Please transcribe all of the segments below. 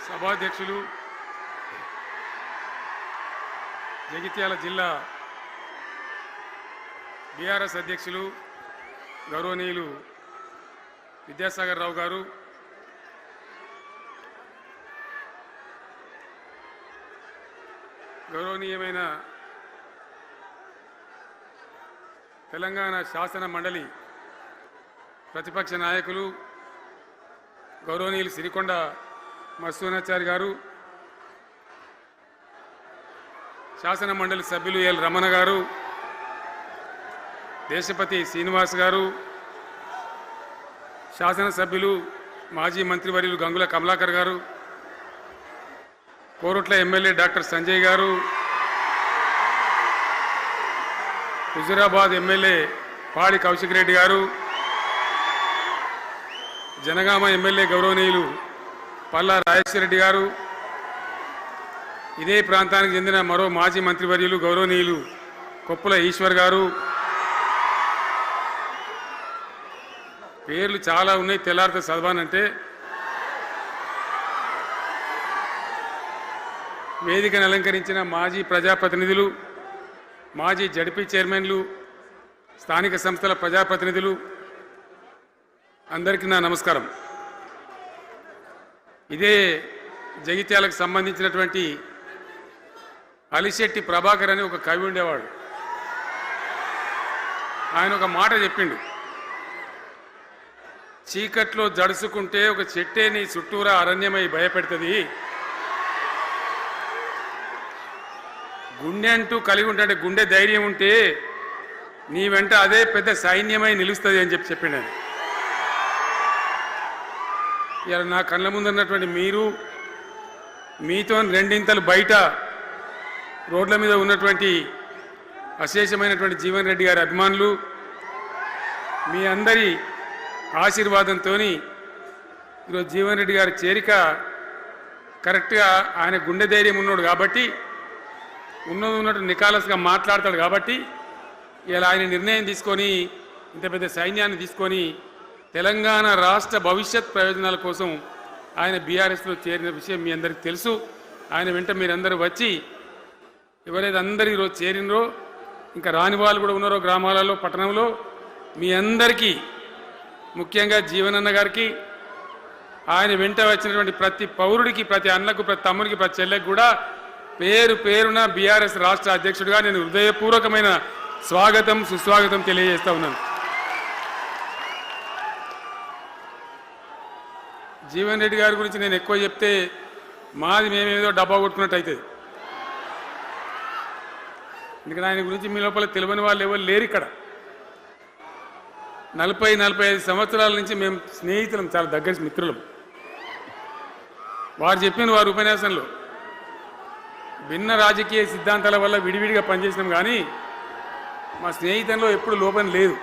సభాధ్యక్షులు జగిత్యాల జిల్లా బీఆర్ఎస్ అధ్యక్షులు గౌరవనీయులు విద్యాసాగర్ రావు గారు, గౌరవనీయమైన తెలంగాణ శాసన మండలి ప్రతిపక్ష నాయకులు గౌరవనీయులు సిరికొండ మత్స్యోనాచారి గారు, శాసన మండలి సభ్యులు ఎల్ రమణ గారు, దేశపతి శ్రీనివాస్ గారు, శాసనసభ్యులు మాజీ మంత్రివర్యులు గంగుల కమలాకర్ గారు, కోరుట్ల ఎమ్మెల్యే డాక్టర్ సంజయ్ గారు, హుజురాబాద్ ఎమ్మెల్యే పాడి కౌశిక్ రెడ్డి గారు, జనగామ ఎమ్మెల్యే గౌరవనీయులు పల్లా రాజేశ్వర రెడ్డి గారు, ఇదే ప్రాంతానికి చెందిన మరో మాజీ మంత్రివర్యులు గౌరవనీయులు కొప్పుల ఈశ్వర్ గారు, పేర్లు చాలా ఉన్నాయి, తెల్లారితో చదవానంటే. వేదికను అలంకరించిన మాజీ ప్రజాప్రతినిధులు, మాజీ జడ్పీ చైర్మన్లు, స్థానిక సంస్థల ప్రజాప్రతినిధులు, అందరికీ నా నమస్కారం. ఇదే జగిత్యాలకు సంబంధించినటువంటి అలిశెట్టి ప్రభాకర్ అని ఒక కవి ఉండేవాడు. ఆయన ఒక మాట చెప్పిండు, చీకట్లో జడుసుకుంటే ఒక చెట్టే నీ చుట్టూరా అరణ్యమై భయపెడుతుంది, గుండె అంటూ కలిగి ఉంటే, గుండె ధైర్యం ఉంటే నీ వెంట అదే పెద్ద సైన్యమై నిలుస్తుంది అని చెప్పిండు ఆయన. ఇలా నా కళ్ళ ముందు ఉన్నటువంటి మీరు, మీతో రెండింతలు బయట రోడ్ల మీద ఉన్నటువంటి అశేషమైనటువంటి జీవన్ రెడ్డి గారి అభిమానులు, మీ అందరి ఆశీర్వాదంతో ఈరోజు జీవన్ రెడ్డి గారి చేరిక కరెక్ట్గా, ఆయన గుండె ధైర్యం ఉన్నాడు కాబట్టి, ఉన్నట్టు నికాలస్గా మాట్లాడతాడు కాబట్టి ఇలా ఆయన నిర్ణయం తీసుకొని ఇంత పెద్ద సైన్యాన్ని తీసుకొని తెలంగాణ రాష్ట్ర భవిష్యత్ ప్రయోజనాల కోసం ఆయన బీఆర్ఎస్లో చేరిన విషయం మీ అందరికీ తెలుసు. ఆయన వెంట మీరందరూ వచ్చి, ఎవరైతే అందరూ ఈరోజు చేరినరో, ఇంకా రాని వాళ్ళు కూడా ఉన్నారో గ్రామాలలో, పట్టణంలో, మీ అందరికీ, ముఖ్యంగా జీవనన్న గారికి, ఆయన వెంట వచ్చినటువంటి ప్రతి పౌరుడికి, ప్రతి అన్నకు, ప్రతి తమ్ముడికి, ప్రతి చెల్లెకి కూడా పేరు పేరున బీఆర్ఎస్ రాష్ట్ర అధ్యక్షుడిగా నేను హృదయపూర్వకమైన స్వాగతం, సుస్వాగతం తెలియజేస్తా ఉన్నాను. జీవన్ రెడ్డి గారి గురించి నేను ఎక్కువ చెప్తే మాది మేమేదో డబ్బా కొట్టుకున్నట్టు అవుతుంది. ఎందుకంటే ఆయన గురించి మీ లోపల తెలియని వాళ్ళు ఎవరు లేరు ఇక్కడ. 40-45 సంవత్సరాల నుంచి మేము స్నేహితులం, చాలా దగ్గర మిత్రులం. వారు చెప్పిన వారి ఉపన్యాసంలో భిన్న రాజకీయ సిద్ధాంతాల వల్ల విడివిడిగా పనిచేసినాం, కానీ మా స్నేహితంలో ఎప్పుడు లోపం లేదు.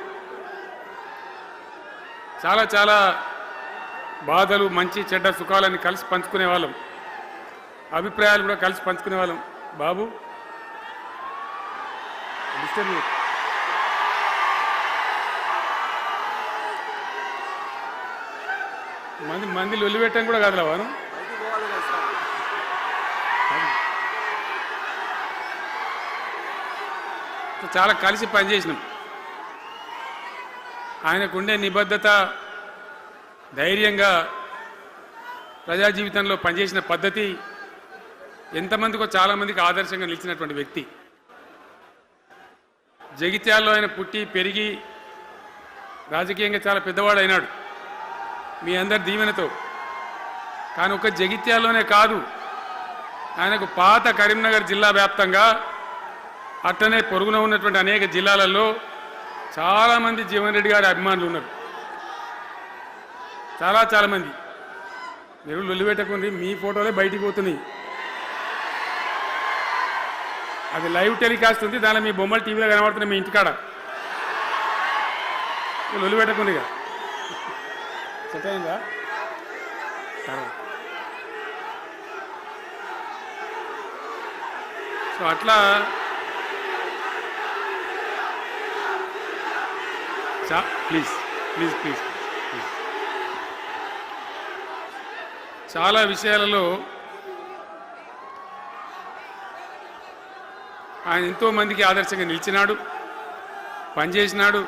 చాలా చాలా బాధలు, మంచి చెడ్డ సుఖాలని కలిసి పంచుకునే వాళ్ళం, అభిప్రాయాలు కూడా కలిసి పంచుకునే వాళ్ళం. బాబు మంది లొల్లి పెట్టడం కూడా కాదురా వాను. చాలా కలిసి పనిచేసినాం. ఆయనకుండే నిబద్ధత, ధైర్యంగా ప్రజా జీవితంలో పనిచేసిన పద్ధతి ఎంతమందికో చాలామందికి ఆదర్శంగా నిలిచినటువంటి వ్యక్తి. జగిత్యాల్లో ఆయన పుట్టి పెరిగి రాజకీయంగా చాలా పెద్దవాడు అయినాడు మీ అందరి దీవెనతో. కానీ ఒక జగిత్యాల్లోనే కాదు, ఆయనకు పాత కరీంనగర్ జిల్లా వ్యాప్తంగా, అట్టనే పొరుగున ఉన్నటువంటి అనేక జిల్లాలలో చాలామంది జీవన్ రెడ్డి గారి అభిమానులు ఉన్నారు. చాలా మంది. మీరు లొల్లి పెట్టకుండా మీ ఫోటోలే బయటికి పోతున్నాయి. అది లైవ్ టెలికాస్ట్ ఉంది, దానిలో మీ బొమ్మలు టీవీలో కనబడుతున్నాయి మీ ఇంటికాడ. లొల్లి పెట్టకుండా ఇక సెట్ అయిందా? సో అట్లా ప్లీజ్ ప్లీజ్ ప్లీజ్ చాలా విషయాలలో ఆయన ఎంతోమందికి ఆదర్శంగా నిలిచినాడు, పనిచేసినాడు.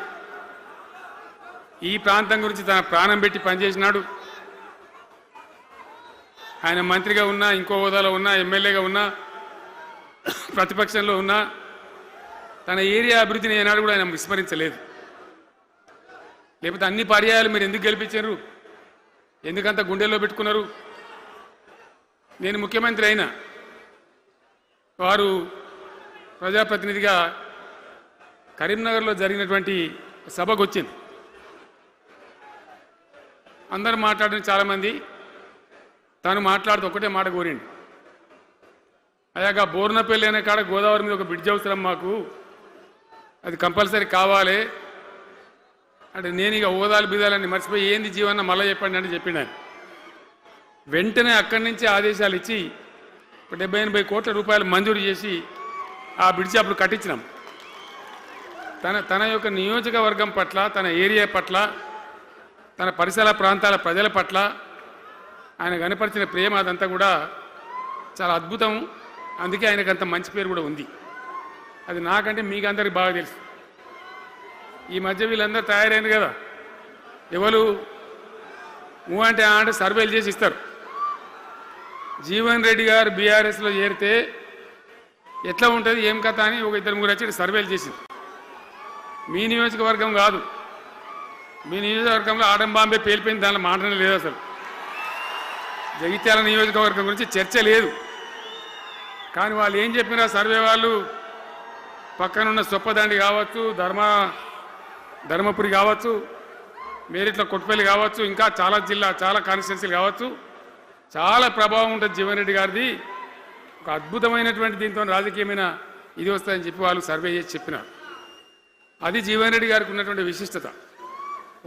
ఈ ప్రాంతం గురించి తన ప్రాణం పెట్టి పనిచేసినాడు. ఆయన మంత్రిగా ఉన్నా, ఇంకో హోదాలో ఉన్నా, ఎమ్మెల్యేగా ఉన్నా, ప్రతిపక్షంలో ఉన్నా తన ఏరియా అభివృద్ధిని ఏనాడు కూడా ఆయన విస్మరించలేదు. లేకపోతే అన్ని పర్యాయాలు మీరు ఎందుకు గెలిపించారు, ఎందుకంత గుండెల్లో పెట్టుకున్నారు? నేను ముఖ్యమంత్రి అయినా వారు ప్రజాప్రతినిధిగా కరీంనగర్లో జరిగినటువంటి సభకు వచ్చింది. అందరూ మాట్లాడిన చాలామంది, తాను మాట్లాడుతూ ఒకటే మాట కోరిండు, అయ్యాక బోర్నపల్లి అనే కాడ గోదావరి మీద ఒక బ్రిడ్జ్ అవసరం మాకు, అది కంపల్సరీ కావాలి అంటే నేను ఇక హోదాలు బిదాలని మర్చిపోయి ఏంది జీవన్న మళ్ళీ చెప్పండి అంటే చెప్పిండు ఆయన. వెంటనే అక్కడి నుంచి ఆదేశాలు ఇచ్చి 70-80 కోట్ల రూపాయలు మంజూరు చేసి ఆ బ్రిడ్జి అప్పుడు కట్టించినాం. తన యొక్క నియోజకవర్గం పట్ల, తన ఏరియా పట్ల, తన పరిసర ప్రాంతాల ప్రజల పట్ల ఆయన కనపరిచిన ప్రేమ అదంతా కూడా చాలా అద్భుతం. అందుకే ఆయనకు అంత మంచి పేరు కూడా ఉంది. అది నాకంటే మీకు అందరికి బాగా తెలుసు. ఈ మధ్య వీళ్ళందరూ తయారైంది కదా, ఎవరు అంటే సర్వేలు చేసి ఇస్తారు. జీవన్ రెడ్డి గారు బీఆర్ఎస్లో చేరితే ఎట్లా ఉంటుంది ఏం కథ అని ఒక 2-3 వచ్చి సర్వేలు చేసింది. మీ నియోజకవర్గం కాదు, మీ నియోజకవర్గంలో ఆడం బాంబే పేలిపోయింది, దానిలో మాటనే లేదు. అసలు జగిత్యాల నియోజకవర్గం గురించి చర్చ లేదు. కానీ వాళ్ళు ఏం చెప్పినా సర్వే వాళ్ళు పక్కనున్న సొప్పదండి కావచ్చు, ధర్మపురి కావచ్చు, మేరిట్ల కొట్టుపల్లి కావచ్చు, ఇంకా చాలా కాన్స్టిట్యున్సీలు కావచ్చు, చాలా ప్రభావం ఉంటుంది జీవన్ రెడ్డి గారిది. ఒక అద్భుతమైనటువంటి దీంతో రాజకీయమైన ఇది వస్తుందని చెప్పి వాళ్ళు సర్వే చేసి చెప్పినారు. అది జీవన్ రెడ్డి గారికి ఉన్నటువంటి విశిష్టత.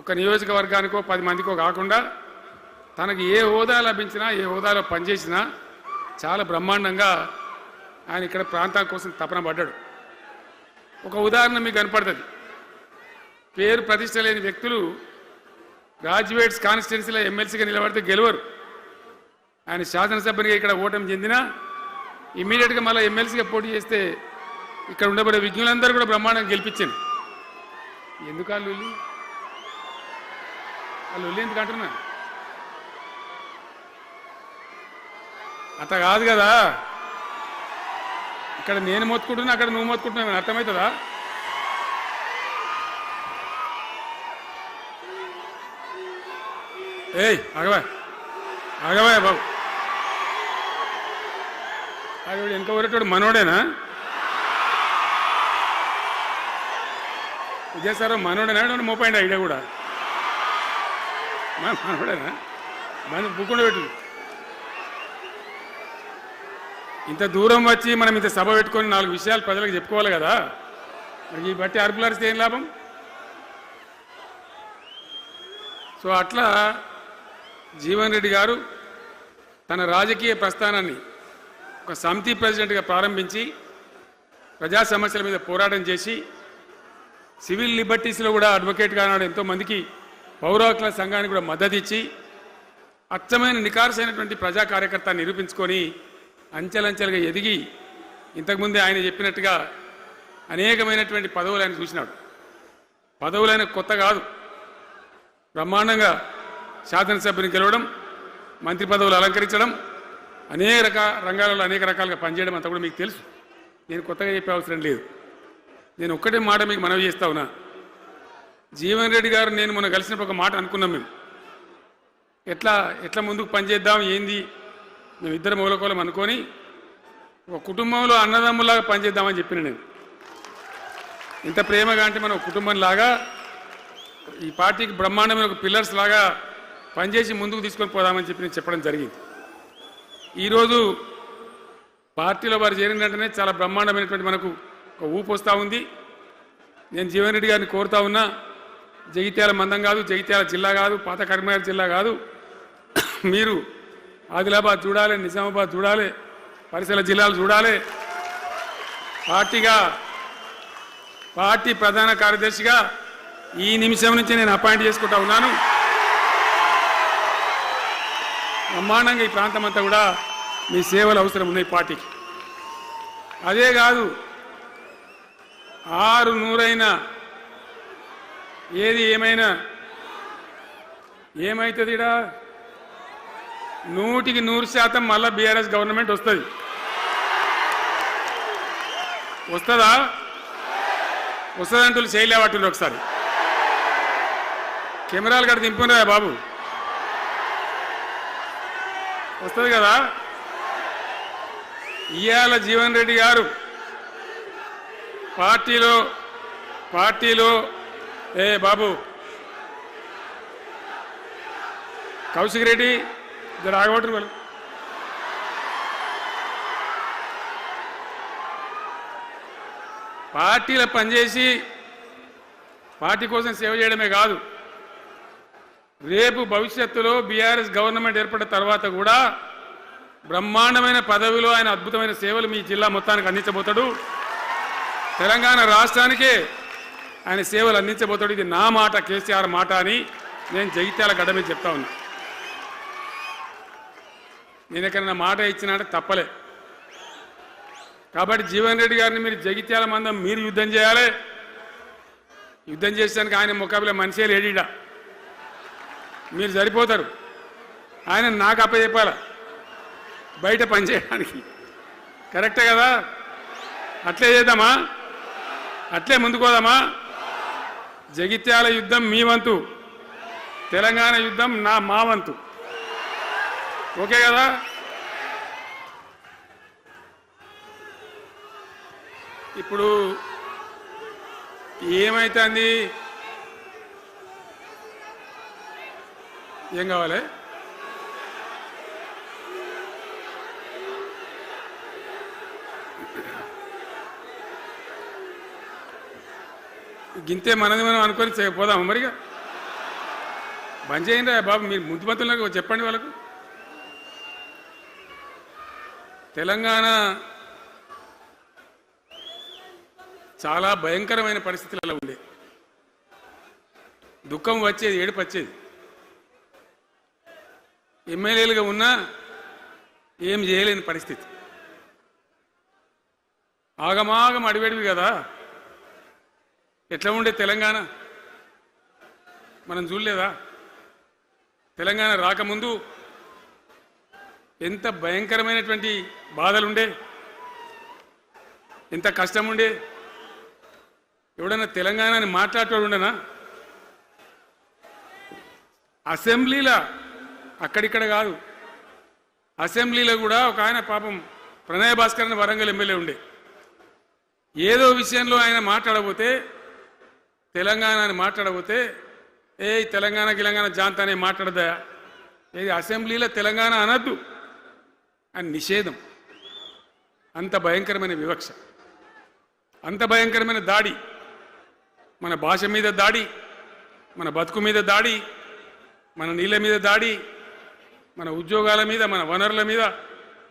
ఒక నియోజకవర్గానికో 10 మందికో కాకుండా తనకు ఏ హోదా లభించినా, ఏ హోదాలో పనిచేసినా చాలా బ్రహ్మాండంగా ఆయన ఇక్కడ ప్రాంతం కోసం తపన పడ్డాడు. ఒక ఉదాహరణ మీకు కనపడుతుంది. పేరు ప్రతిష్ట లేని వ్యక్తులు గ్రాడ్యుయేట్స్ కాన్స్టిట్యున్సీలో ఎమ్మెల్సీగా నిలబడితే గెలవరు. ఆయన శాసనసభ్యునిగా ఇక్కడ ఓటమి చెందినా ఇమ్మీడియట్గా మళ్ళీ ఎమ్మెల్సీగా పోటీ చేస్తే ఇక్కడ ఉండబడే విజ్ఞులందరూ కూడా బ్రహ్మాండంగా గెలిపించాను. ఎందుకు వాళ్ళు ఎందుకు అంటున్నా? అట్లా కాదు కదా, ఇక్కడ నేను మొత్తుకుంటున్నా, అక్కడ నువ్వు మొత్తుకుంటున్నావు, అర్థమవుతుందా? ఆగవా బాబు, ఆవిడ వెనక ఊరేటోడు మనోడేనా? విజయసారా మనోడేనా? మోపాయిండి ఐడియా కూడా మనోడేనా? బుక్కుండా పెట్టు. ఇంత దూరం వచ్చి మనం ఇంత సభ పెట్టుకొని 4 విషయాలు ప్రజలకు చెప్పుకోవాలి కదా. మరి ఈ బట్టి అరుపులారిస్తే ఏం లాభం? సో అట్లా జీవన్ రెడ్డి గారు తన రాజకీయ ప్రస్థానాన్ని ఒక సమితి ప్రెసిడెంట్గా ప్రారంభించి ప్రజా సమస్యల మీద పోరాటం చేసి సివిల్ లిబర్టీస్లో కూడా అడ్వకేట్గా నాడు ఎంతోమందికి పౌర హక్కుల సంఘానికి కూడా మద్దతు ఇచ్చి అచ్చమైన నికార్సైనటువంటి ప్రజా కార్యకర్త నిరూపించుకొని అంచెలంచెలుగా ఎదిగి ఇంతకుముందే ఆయన చెప్పినట్టుగా అనేకమైనటువంటి పదవులు ఆయన చూసినాడు. పదవులైన కొత్త కాదు, బ్రహ్మాండంగా శాసనసభ్యుని గెలవడం, మంత్రి పదవులు అలంకరించడం, అనేక రంగాలలో అనేక రకాలుగా పనిచేయడం అంతా కూడా మీకు తెలుసు. నేను కొత్తగా చెప్పే అవసరం లేదు. నేను ఒక్కటే మాట మీకు మనవి చేస్తా ఉన్నా. జీవన్ రెడ్డి గారు నేను మొన్న కలిసినప్పుడు ఒక మాట అనుకున్నాం. మేము ఎట్లా ముందుకు పనిచేద్దాం ఏంది, మేము ఇద్దరు మూలకోలం అనుకొని ఒక కుటుంబంలో అన్నదమ్ములాగా పనిచేద్దామని చెప్పిన నేను. ఇంత ప్రేమగా అంటే మనం కుటుంబంలాగా ఈ పార్టీకి బ్రహ్మాండమైన ఒక పిల్లర్స్ లాగా పనిచేసి ముందుకు తీసుకొని పోదామని చెప్పి నేను చెప్పడం జరిగింది. ఈరోజు పార్టీలో వారు చేరిన వెంటనే చాలా బ్రహ్మాండమైనటువంటి మనకు ఒక ఊపు వస్తూ ఉంది. నేను జీవన్ రెడ్డి గారిని కోరుతా ఉన్నా, జగిత్యాల మందం కాదు, జగిత్యాల జిల్లా కాదు, పాత కరీంనగర్ జిల్లా కాదు, మీరు ఆదిలాబాద్ చూడాలి, నిజామాబాద్ చూడాలి, పరిసర జిల్లాలు చూడాలి. పార్టీ ప్రధాన కార్యదర్శిగా ఈ నిమిషం నుంచి నేను అపాయింట్ చేసుకుంటా ఉన్నాను. బ్రహ్మాండంగా ఈ ప్రాంతం అంతా కూడా మీ సేవలు అవసరం ఉన్నాయి పార్టీకి. అదే కాదు, 600 ఏది ఏమైనా ఏమవుతుంది? 100% మళ్ళా బీఆర్ఎస్ గవర్నమెంట్ వస్తుంది. వస్తుందా? వస్తుందంటూ చేయలేవట్టు ఒకసారి కెమెరాలు కడ దింపురా బాబు. వస్తుంది కదా? ఇవాళ జీవన్ రెడ్డి గారు పార్టీలో బాబు కౌశిక్ రెడ్డి ఇద్దరు ఆగబట్టరు వాళ్ళు. పార్టీలో పనిచేసి పార్టీ కోసం సేవ చేయడమే కాదు, రేపు భవిష్యత్తులో బీఆర్ఎస్ గవర్నమెంట్ ఏర్పడిన తర్వాత కూడా బ్రహ్మాండమైన పదవిలో ఆయన అద్భుతమైన సేవలు మీ జిల్లా మొత్తానికి అందించబోతాడు. తెలంగాణ రాష్ట్రానికే ఆయన సేవలు అందించబోతాడు. ఇది నా మాట, కేసీఆర్ మాట అని నేను జగిత్యాల గడ్డ మీద చెప్తా ఉన్నా. నేను ఎక్కడన్నా మాట ఇచ్చినా తప్పలే. కాబట్టి జీవన్ రెడ్డి గారిని మీరు జగిత్యాల మందం మీరు యుద్ధం చేయాలి. యుద్ధం చేసేదానికి ఆయన ముఖాబిలా మనిషే లేడీడా, మీరు సరిపోతారు. ఆయన నాకు అప్పచెప్పాల బయట పనిచేయడానికి. కరెక్టే కదా? అట్లే చేద్దామా? అట్లే ముందుకోదామా? జగిత్యాల యుద్ధం మీ వంతు, తెలంగాణ యుద్ధం మా వంతు. ఓకే కదా? ఇప్పుడు ఏమైతుంది? ఏం కావాలి? గింతే మనది మనం అనుకొని పోదాము మరిగా. బంద్ చేయండి బాబు, మీరు ముద్దుమంతులకు చెప్పండి వాళ్ళకు. తెలంగాణ చాలా భయంకరమైన పరిస్థితులలో ఉండే, దుఃఖం వచ్చేది, ఏడుపు వచ్చేది. ఎమ్మెల్యేలుగా ఉన్నా ఏం చేయలేని పరిస్థితి. ఆగమాగం అడివేడివి కదా. ఎట్లా ఉండే తెలంగాణ మనం చూడలేదా? తెలంగాణ రాకముందు ఎంత భయంకరమైనటువంటి బాధలుండే, ఎంత కష్టం ఉండే. ఎవడన్నా తెలంగాణని మాట్లాడేవాడు ఉండనా? అసెంబ్లీలో, అక్కడిక్కడ కాదు, అసెంబ్లీలో కూడా ఒక ఆయన పాపం ప్రణయ్ భాస్కర్ అని వరంగల్ ఎమ్మెల్యే ఉండే, ఏదో విషయంలో ఆయన మాట్లాడబోతే, తెలంగాణని మాట్లాడబోతే తెలంగాణ జాంతానే మాట్లాడదా, ఏది అసెంబ్లీలో తెలంగాణ అనద్దు అని నిషేధం. అంత భయంకరమైన వివక్ష, అంత భయంకరమైన దాడి, మన భాష మీద దాడి, మన బతుకు మీద దాడి, మన నీళ్ళ మీద దాడి, మన ఉద్యోగాల మీద, మన వనరుల మీద,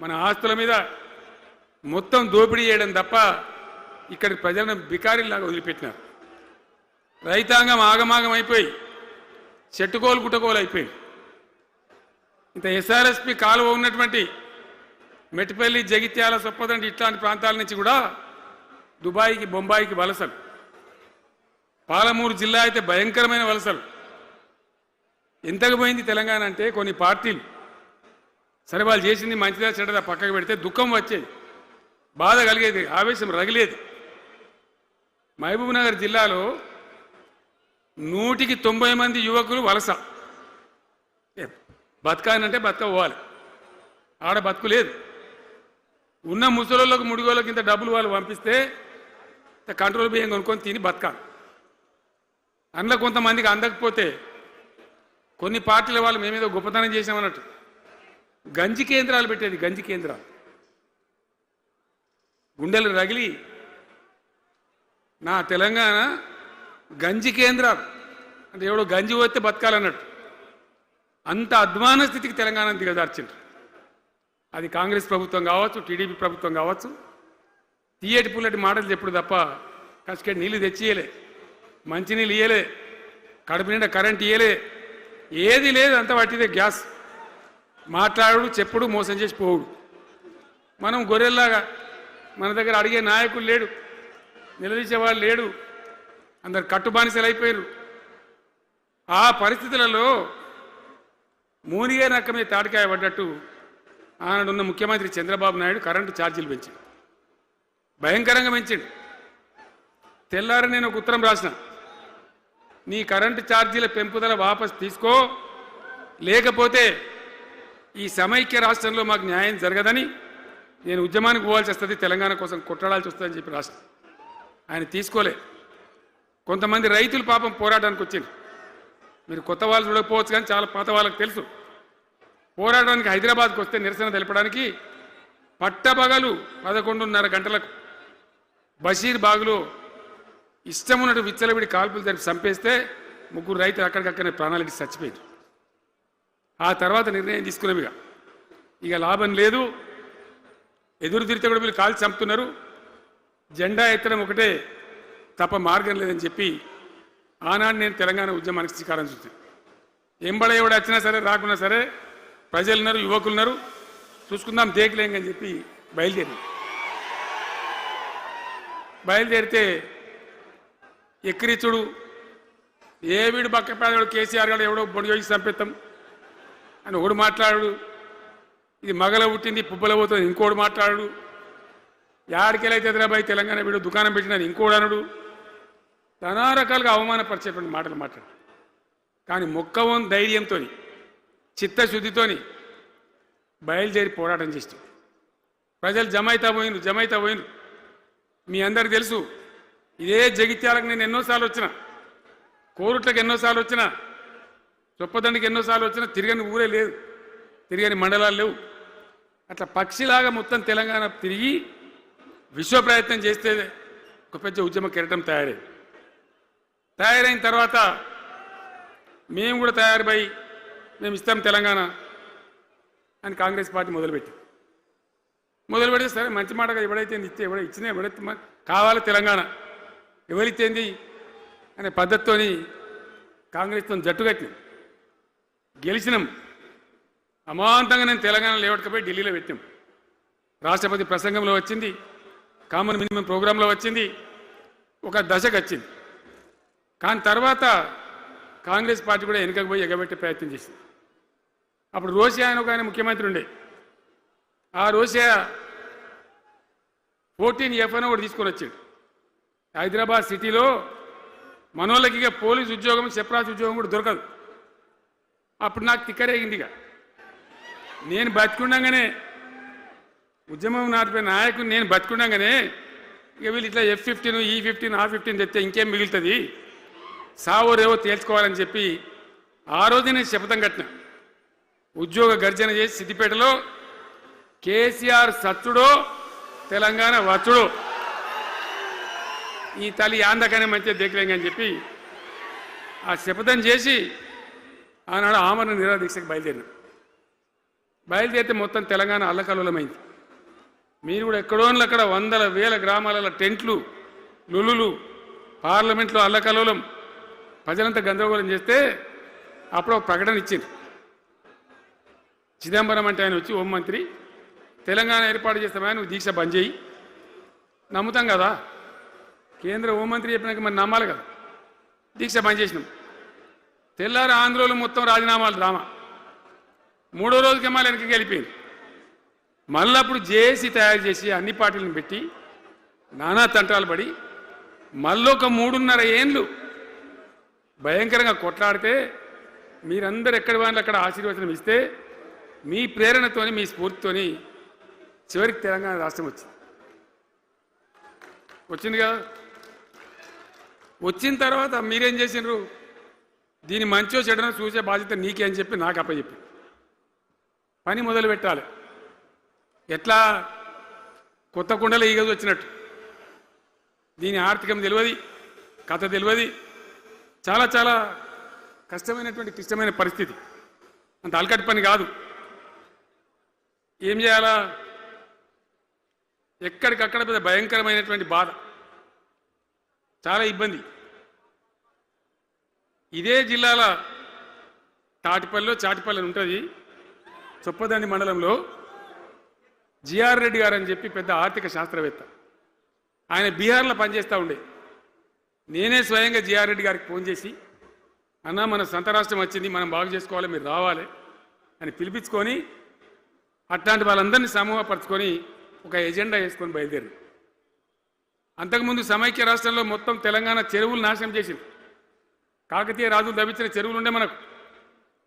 మన ఆస్తుల మీద మొత్తం దోపిడీ చేయడం తప్ప ఇక్కడి ప్రజలను బికారీలాగా వదిలిపెట్టినారు. రైతాంగం ఆగమాగం అయిపోయి చెట్టుకోలు గుట్టకోలు అయిపోయి, ఇంత ఎస్ఆర్ఎస్పి కాలువ ఉన్నటువంటి మెట్టిపల్లి, జగిత్యాల, సొప్పదండి ఇట్లాంటి ప్రాంతాల నుంచి కూడా దుబాయ్కి, బొంబాయికి వలసలు. పాలమూరు జిల్లా అయితే భయంకరమైన వలసలు. ఎంతకు పోయింది తెలంగాణ అంటే, కొన్ని పార్టీలు సరే వాళ్ళు చేసింది మంచిదా చెడ్డదా పక్కకు పెడితే దుఃఖం వచ్చేది, బాధ కలిగేది, ఆవేశం రగిలేది. మహబూబ్ నగర్ జిల్లాలో 100కి 90 మంది యువకులు వలస. బతకానంటే బతకపోవాలి, ఆడ బతుకు లేదు. ఉన్న ముసలోళ్ళకు, ముడిగోళ్ళకి ఇంత డబ్బులు వాళ్ళు పంపిస్తే కంట్రోల్ బియ్యం కొనుక్కొని తిని బతకాలి. అందులో కొంతమందికి అందకపోతే కొన్ని పార్టీల వాళ్ళు మేమేదో గొప్పతనం చేసామన్నట్టు గంజి కేంద్రాలు పెట్టేది. గంజి కేంద్రాలు గుండెలు రగిలి, నా తెలంగాణ గంజి కేంద్రాలు అంటే ఎవడో గంజి పోతే బతకాలన్నట్టు అంత అధ్వాన స్థితికి తెలంగాణ దిగజార్చిండ్రు. అది కాంగ్రెస్ ప్రభుత్వం కావచ్చు, టీడీపీ ప్రభుత్వం కావచ్చు. తీయటి పుల్లటి మాటలు చెప్పుడు తప్ప కసికెట్ నీళ్ళు తెచ్చియలే, మంచినీళ్ళు ఇయ్యలే, కడుపు నిండా కరెంట్ ఇయ్యలే, ఏది లేదు. అంత పట్టిదే గ్యాస్. మాట్లాడు, చెప్పుడు, మోసం చేసి పోవుడు. మనం గొర్రెల్లాగా మన దగ్గర అడిగే నాయకులు లేడు. నిలదీసేవాళ్ళు లేడు, అందరు కట్టుబానిసలు అయిపోయారు. ఆ పరిస్థితులలో మూనిగే నక్క మీద తాటికాయ పడ్డట్టు ఆనాడున్న ముఖ్యమంత్రి చంద్రబాబు నాయుడు కరెంటు ఛార్జీలు పెంచాడు, భయంకరంగా పెంచాడు. తెల్లారి నేను ఒక ఉత్తరం రాసిన, నీ కరెంటు ఛార్జీల పెంపుదల వాపసు తీసుకో, లేకపోతే ఈ సమైక్య రాష్ట్రంలో మాకు న్యాయం జరగదని నేను ఉద్యమానికి పోవాల్సి వస్తుంది, తెలంగాణ కోసం కొట్లాడాల్సి వస్తుందని చెప్పి రాష్ట్రం ఆయన తీసుకోలే. కొంతమంది రైతులు పాపం పోరాటానికి వచ్చింది. మీరు కొత్త వాళ్ళు చూడకపోవచ్చు, కానీ చాలా పాత వాళ్ళకి తెలుసు. పోరాటానికి హైదరాబాద్కి వస్తే నిరసన తెలపడానికి పట్టబగలు 11:30 గంటలకు బషీర్ బాగులో ఇష్టం ఉన్నట్టు విచ్చలవిడి కాల్పులు జరిపి చంపేస్తే 3 రైతులు అక్కడికక్కడనే ప్రాణాలకి చచ్చిపోయారు. ఆ తర్వాత నిర్ణయం తీసుకునేవిగా ఇక లాభం లేదు, ఎదురు తిరిగితే కూడా వీళ్ళు కాల్చి చంపుతున్నారు, జెండా ఎత్తడం ఒకటే తప్ప మార్గం లేదని చెప్పి ఆనాడు నేను తెలంగాణ ఉద్యమానికి శ్రీకారం చుట్టాను. ఎంబడ ఎవడు వచ్చినా సరే రాకున్నా సరే ప్రజలున్నారు, యువకులున్నారు, చూసుకుందాం దేకలేం అని చెప్పి బయలుదేరితే ఎక్కిరిచుడు, ఏ వీడు పక్క పేదవాడు కేసీఆర్ గారు ఎవడో బొడి చేసి చంపేస్తాం అని ఒకడు మాట్లాడు, ఇది మగల పుట్టింది పుబ్బల పోతుంది ఇంకోడు మాట్లాడు, యాడికెళ్ళైతే హైదరాబాద్ తెలంగాణ వీడు దుకాణం పెట్టినది ఇంకోడు అనుడు, నానా రకాలుగా అవమానపరిచేటువంటి మాటలు మాట్లాడు. కానీ మొక్కవం ధైర్యంతో చిత్తశుద్ధితో బయలుదేరి పోరాటం చేస్తాం. ప్రజలు జమైతా పోయిన మీ అందరికి తెలుసు. ఇదే జగిత్యాలకు నేను ఎన్నోసార్లు వచ్చిన, కోరుట్లకు ఎన్నోసార్లు వచ్చిన, చొప్పదండికి ఎన్నోసార్లు వచ్చినా తిరగని ఊరే లేదు, తిరగని మండలాలు లేవు. అట్లా పక్షిలాగా మొత్తం తెలంగాణ తిరిగి విశ్వ ప్రయత్నం చేస్తే ఒక పెద్ద ఉద్యమ కిరటం తయారైన తర్వాత మేము కూడా తయారుపై మేము ఇస్తాం తెలంగాణ అని కాంగ్రెస్ పార్టీ మొదలుపెడితే సరే మంచి మాటగా ఎవడైతే ఇస్తే ఎవడైతే కావాలి తెలంగాణ ఎవరితేంది అనే పద్ధతితో కాంగ్రెస్తో జట్టు కట్టినాం, గెలిచినాం. అమాంతంగా నేను తెలంగాణ లేవట్టుకపోయి ఢిల్లీలో పెట్టాం. రాష్ట్రపతి ప్రసంగంలో వచ్చింది, కామన్ మినిమం ప్రోగ్రాంలో వచ్చింది, ఒక దశకు వచ్చింది. కానీ తర్వాత కాంగ్రెస్ పార్టీ కూడా వెనుకకు పోయి ఎగబెట్టే ప్రయత్నం చేసింది. అప్పుడు రోషియా అని ఒక ఆయన ముఖ్యమంత్రి ఉండే, ఆ రోషియా 14F అని ఒకటి తీసుకొని వచ్చాడు. హైదరాబాద్ సిటీలో మనోళ్ళకి ఇక పోలీసు ఉద్యోగం సెప్రాస్ ఉద్యోగం కూడా దొరకదు. అప్పుడు నాకు తిక్కరేగిందిగా, నేను బతికుండగానే ఉద్యమం నాటిపోయిన నాయకుడు నేను బతికుండగానే ఇక వీళ్ళు ఇట్లా F-15 E-15 R-15 తెస్తే ఇంకేం మిగులుతుంది, సావో రేవో తేల్చుకోవాలని చెప్పి ఆ రోజు నేను శపథం కట్టిన. ఉద్యోగ గర్జన చేసి సిద్దిపేటలో కేసీఆర్ సచ్చుడో తెలంగాణ వచ్చుడో, ఈ తల్లి ఆందకనే మంచిగా దేకలేంగా అని చెప్పి ఆ శపథం చేసి ఆనాడు ఆమరణ నిరాహార దీక్షకు బయలుదేరితే మొత్తం తెలంగాణ అల్లకల్లోలమైంది. మీరు కూడా ఎక్కడోన్లు అక్కడ 100,000 గ్రామాలలో టెంట్లు లులులు పార్లమెంట్లో అల్లకల్లోలం ప్రజలంతా గందరగోళం చేస్తే అప్పుడు ఒక ప్రకటన ఇచ్చింది. చిదంబరం అంటే ఆయన వచ్చి హోంమంత్రి, తెలంగాణ ఏర్పాటు చేస్తామని నువ్వు దీక్ష బంద్ చేయి, నమ్ముతాం కదా, కేంద్ర హోంమంత్రి చెప్పినాక మరి నమ్మాలి కదా. దీక్ష బంద్ చేసినాం. తెల్లారి ఆంధ్రోలు మొత్తం రాజీనామాలు డ్రామా. 3వ రోజుకి మళ్ళీ వెనక్కి వెళ్ళిపోయింది. మళ్ళీ అప్పుడు జేఏసీ తయారు చేసి అన్ని పార్టీలను పెట్టి నానా తంటాలు పడి మళ్ళొక 3.5 ఏళ్ళు భయంకరంగా కొట్లాడితే మీరందరూ ఎక్కడి వాళ్ళు అక్కడ ఆశీర్వచనం ఇస్తే మీ ప్రేరణతోని మీ స్ఫూర్తితోని చివరికి తెలంగాణ రాష్ట్రం వచ్చింది కదా. వచ్చిన తర్వాత మీరేం చేసినారు, దీని మంచో చెడనో చూసే బాధ్యత నీకే అని చెప్పి నాకు అప్పచెప్పి పని మొదలు పెట్టాలి. ఎట్లా కొత్త కుండలో ఈగదు వచ్చినట్టు. దీని ఆర్థికం తెలియదు, కథ తెలియదు, చాలా చాలా కష్టమైనటువంటి క్లిష్టమైన పరిస్థితి, అంత అలకటి పని కాదు. ఏం చేయాలా, ఎక్కడికక్కడ పెద్ద భయంకరమైనటువంటి బాధ, చాలా ఇబ్బంది. ఇదే జిల్లాల చాటిపల్లి ఉంటుంది, చొప్పదండి మండలంలో జిఆర్ రెడ్డి గారు అని చెప్పి పెద్ద ఆర్థిక శాస్త్రవేత్త, ఆయన బీహార్లో పనిచేస్తూ ఉండే. నేనే స్వయంగా జిఆర్ రెడ్డి గారికి ఫోన్ చేసి, అన్నా మన సొంత రాష్ట్రం వచ్చింది, మనం బాగు చేసుకోవాలి, మీరు రావాలి అని పిలిపించుకొని అట్లాంటి వాళ్ళందరినీ సమూహపరచుకొని ఒక ఎజెండా వేసుకొని బయలుదేరి. అంతకుముందు సమైక్య రాష్ట్రంలో మొత్తం తెలంగాణ చెరువులు నాశనం చేసింది. కాకతీయ రాజులు తవ్వించిన చెరువులు ఉండే మనకు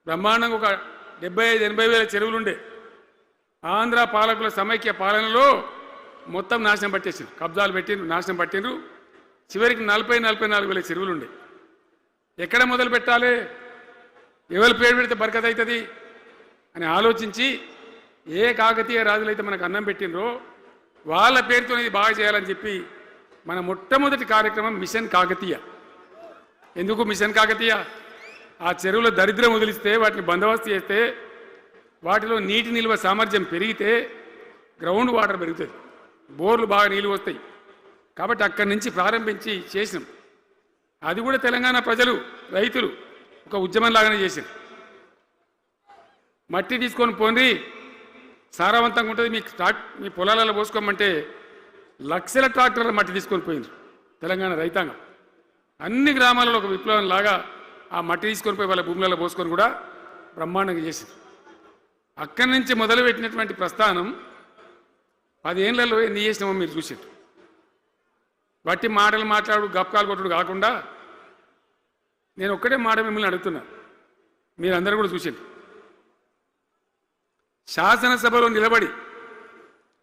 బ్రహ్మాండంగా ఒక 75-80 వేల చెరువులు ఉండే. ఆంధ్ర పాలకుల సమైక్య పాలనలో మొత్తం నాశనం పట్టేసింది, కబ్జాలు పెట్టిండ్రు, నాశనం పట్టిండ్రు. చివరికి 40-44 వేల చెరువులు ఉండే. ఎక్కడ మొదలు పెట్టాలి, ఎవరి పేరు పెడితే బరకత అవుతుంది అని ఆలోచించి ఏ కాకతీయ రాజులైతే మనకు అన్నం పెట్టినరో వాళ్ళ పేరుతో ఇది బాగా చేయాలని చెప్పి మన మొట్టమొదటి కార్యక్రమం మిషన్ కాకతీయ. ఎందుకు మిషన్ కాకతీయ? ఆ చెరువులో దరిద్రం వదిలిస్తే, వాటిని బందోబస్తు చేస్తే, వాటిలో నీటి నిల్వ సామర్థ్యం పెరిగితే గ్రౌండ్ వాటర్ పెరుగుతుంది, బోర్లు బాగా నీళ్ళు వస్తాయి. కాబట్టి అక్కడి నుంచి ప్రారంభించి చేసినాం. అది కూడా తెలంగాణ ప్రజలు, రైతులు ఒక ఉద్యమంలాగానే చేశారు. మట్టి తీసుకొని పోండి, సారవంతంగా ఉంటుంది, మీ పొలాలలో పోసుకోమంటే లక్షల ట్రాక్టర్ల మట్టి తీసుకొని పోయింది తెలంగాణ రైతాంగం. అన్ని గ్రామాలలో ఒక విప్లవం లాగా ఆ మట్టి తీసుకొని పోయి వాళ్ళ భూములలో పోసుకొని కూడా బ్రహ్మాండంగా చేసింది. అక్కడి నుంచి మొదలుపెట్టినటువంటి ప్రస్థానం 10 ఏళ్లలో ఎన్ని చేసినామో మీరు చూసారు. బట్టి మాటలు మాట్లాడు, గప్కాలు కొట్టుడు కాకుండా నేను ఒక్కటే మాట మిమ్మల్ని అడుగుతున్నా, మీరందరూ కూడా చూసారు. శాసనసభలో నిలబడి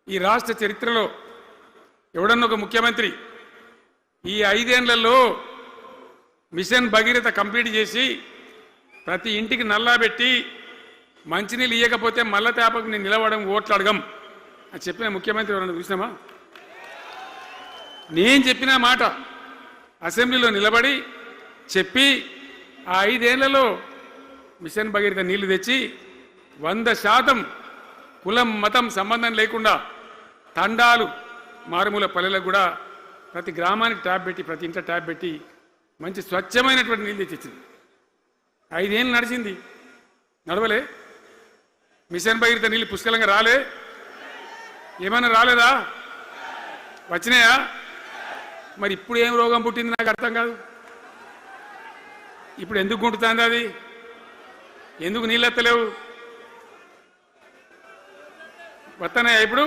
ఈ రాష్ట్ర చరిత్రలో ఎవడన్నా ఒక ముఖ్యమంత్రి ఈ 5 ఏళ్లలో మిషన్ భగీరథ కంప్లీట్ చేసి ప్రతి ఇంటికి నల్లా పెట్టి మంచినీళ్ళు ఇవ్వకపోతే మల్ల తేపకు నేను నిలవడం, ఓట్లు అడగం అని చెప్పిన ముఖ్యమంత్రి ఎవరన్నా చూసినామా? నేను చెప్పిన మాట అసెంబ్లీలో నిలబడి చెప్పి ఆ 5 ఏళ్లలో మిషన్ భగీరథ నీళ్లు తెచ్చి 100% కులం మతం సంబంధం లేకుండా తండాలు మారుమూల పల్లెలకు కూడా ప్రతి గ్రామానికి ట్యాప్ పెట్టి, ప్రతి ఇంట్లో ట్యాప్ పెట్టి మంచి స్వచ్ఛమైనటువంటి నీళ్ళు తెచ్చిచ్చింది. 5 ఏళ్ళు నడిచింది, నడవలే. మిషన్ భగీరథ నీళ్ళు పుష్కలంగా రాలే? ఏమన్నా రాలేదా? వచ్చినాయా? మరి ఇప్పుడు ఏం రోగం పుట్టింది నాకు అర్థం కాదు. ఇప్పుడు ఎందుకు గుంటుతుంది అది? ఎందుకు నీళ్ళు ఎత్తలేవు? వస్తున్నాయా ఇప్పుడు?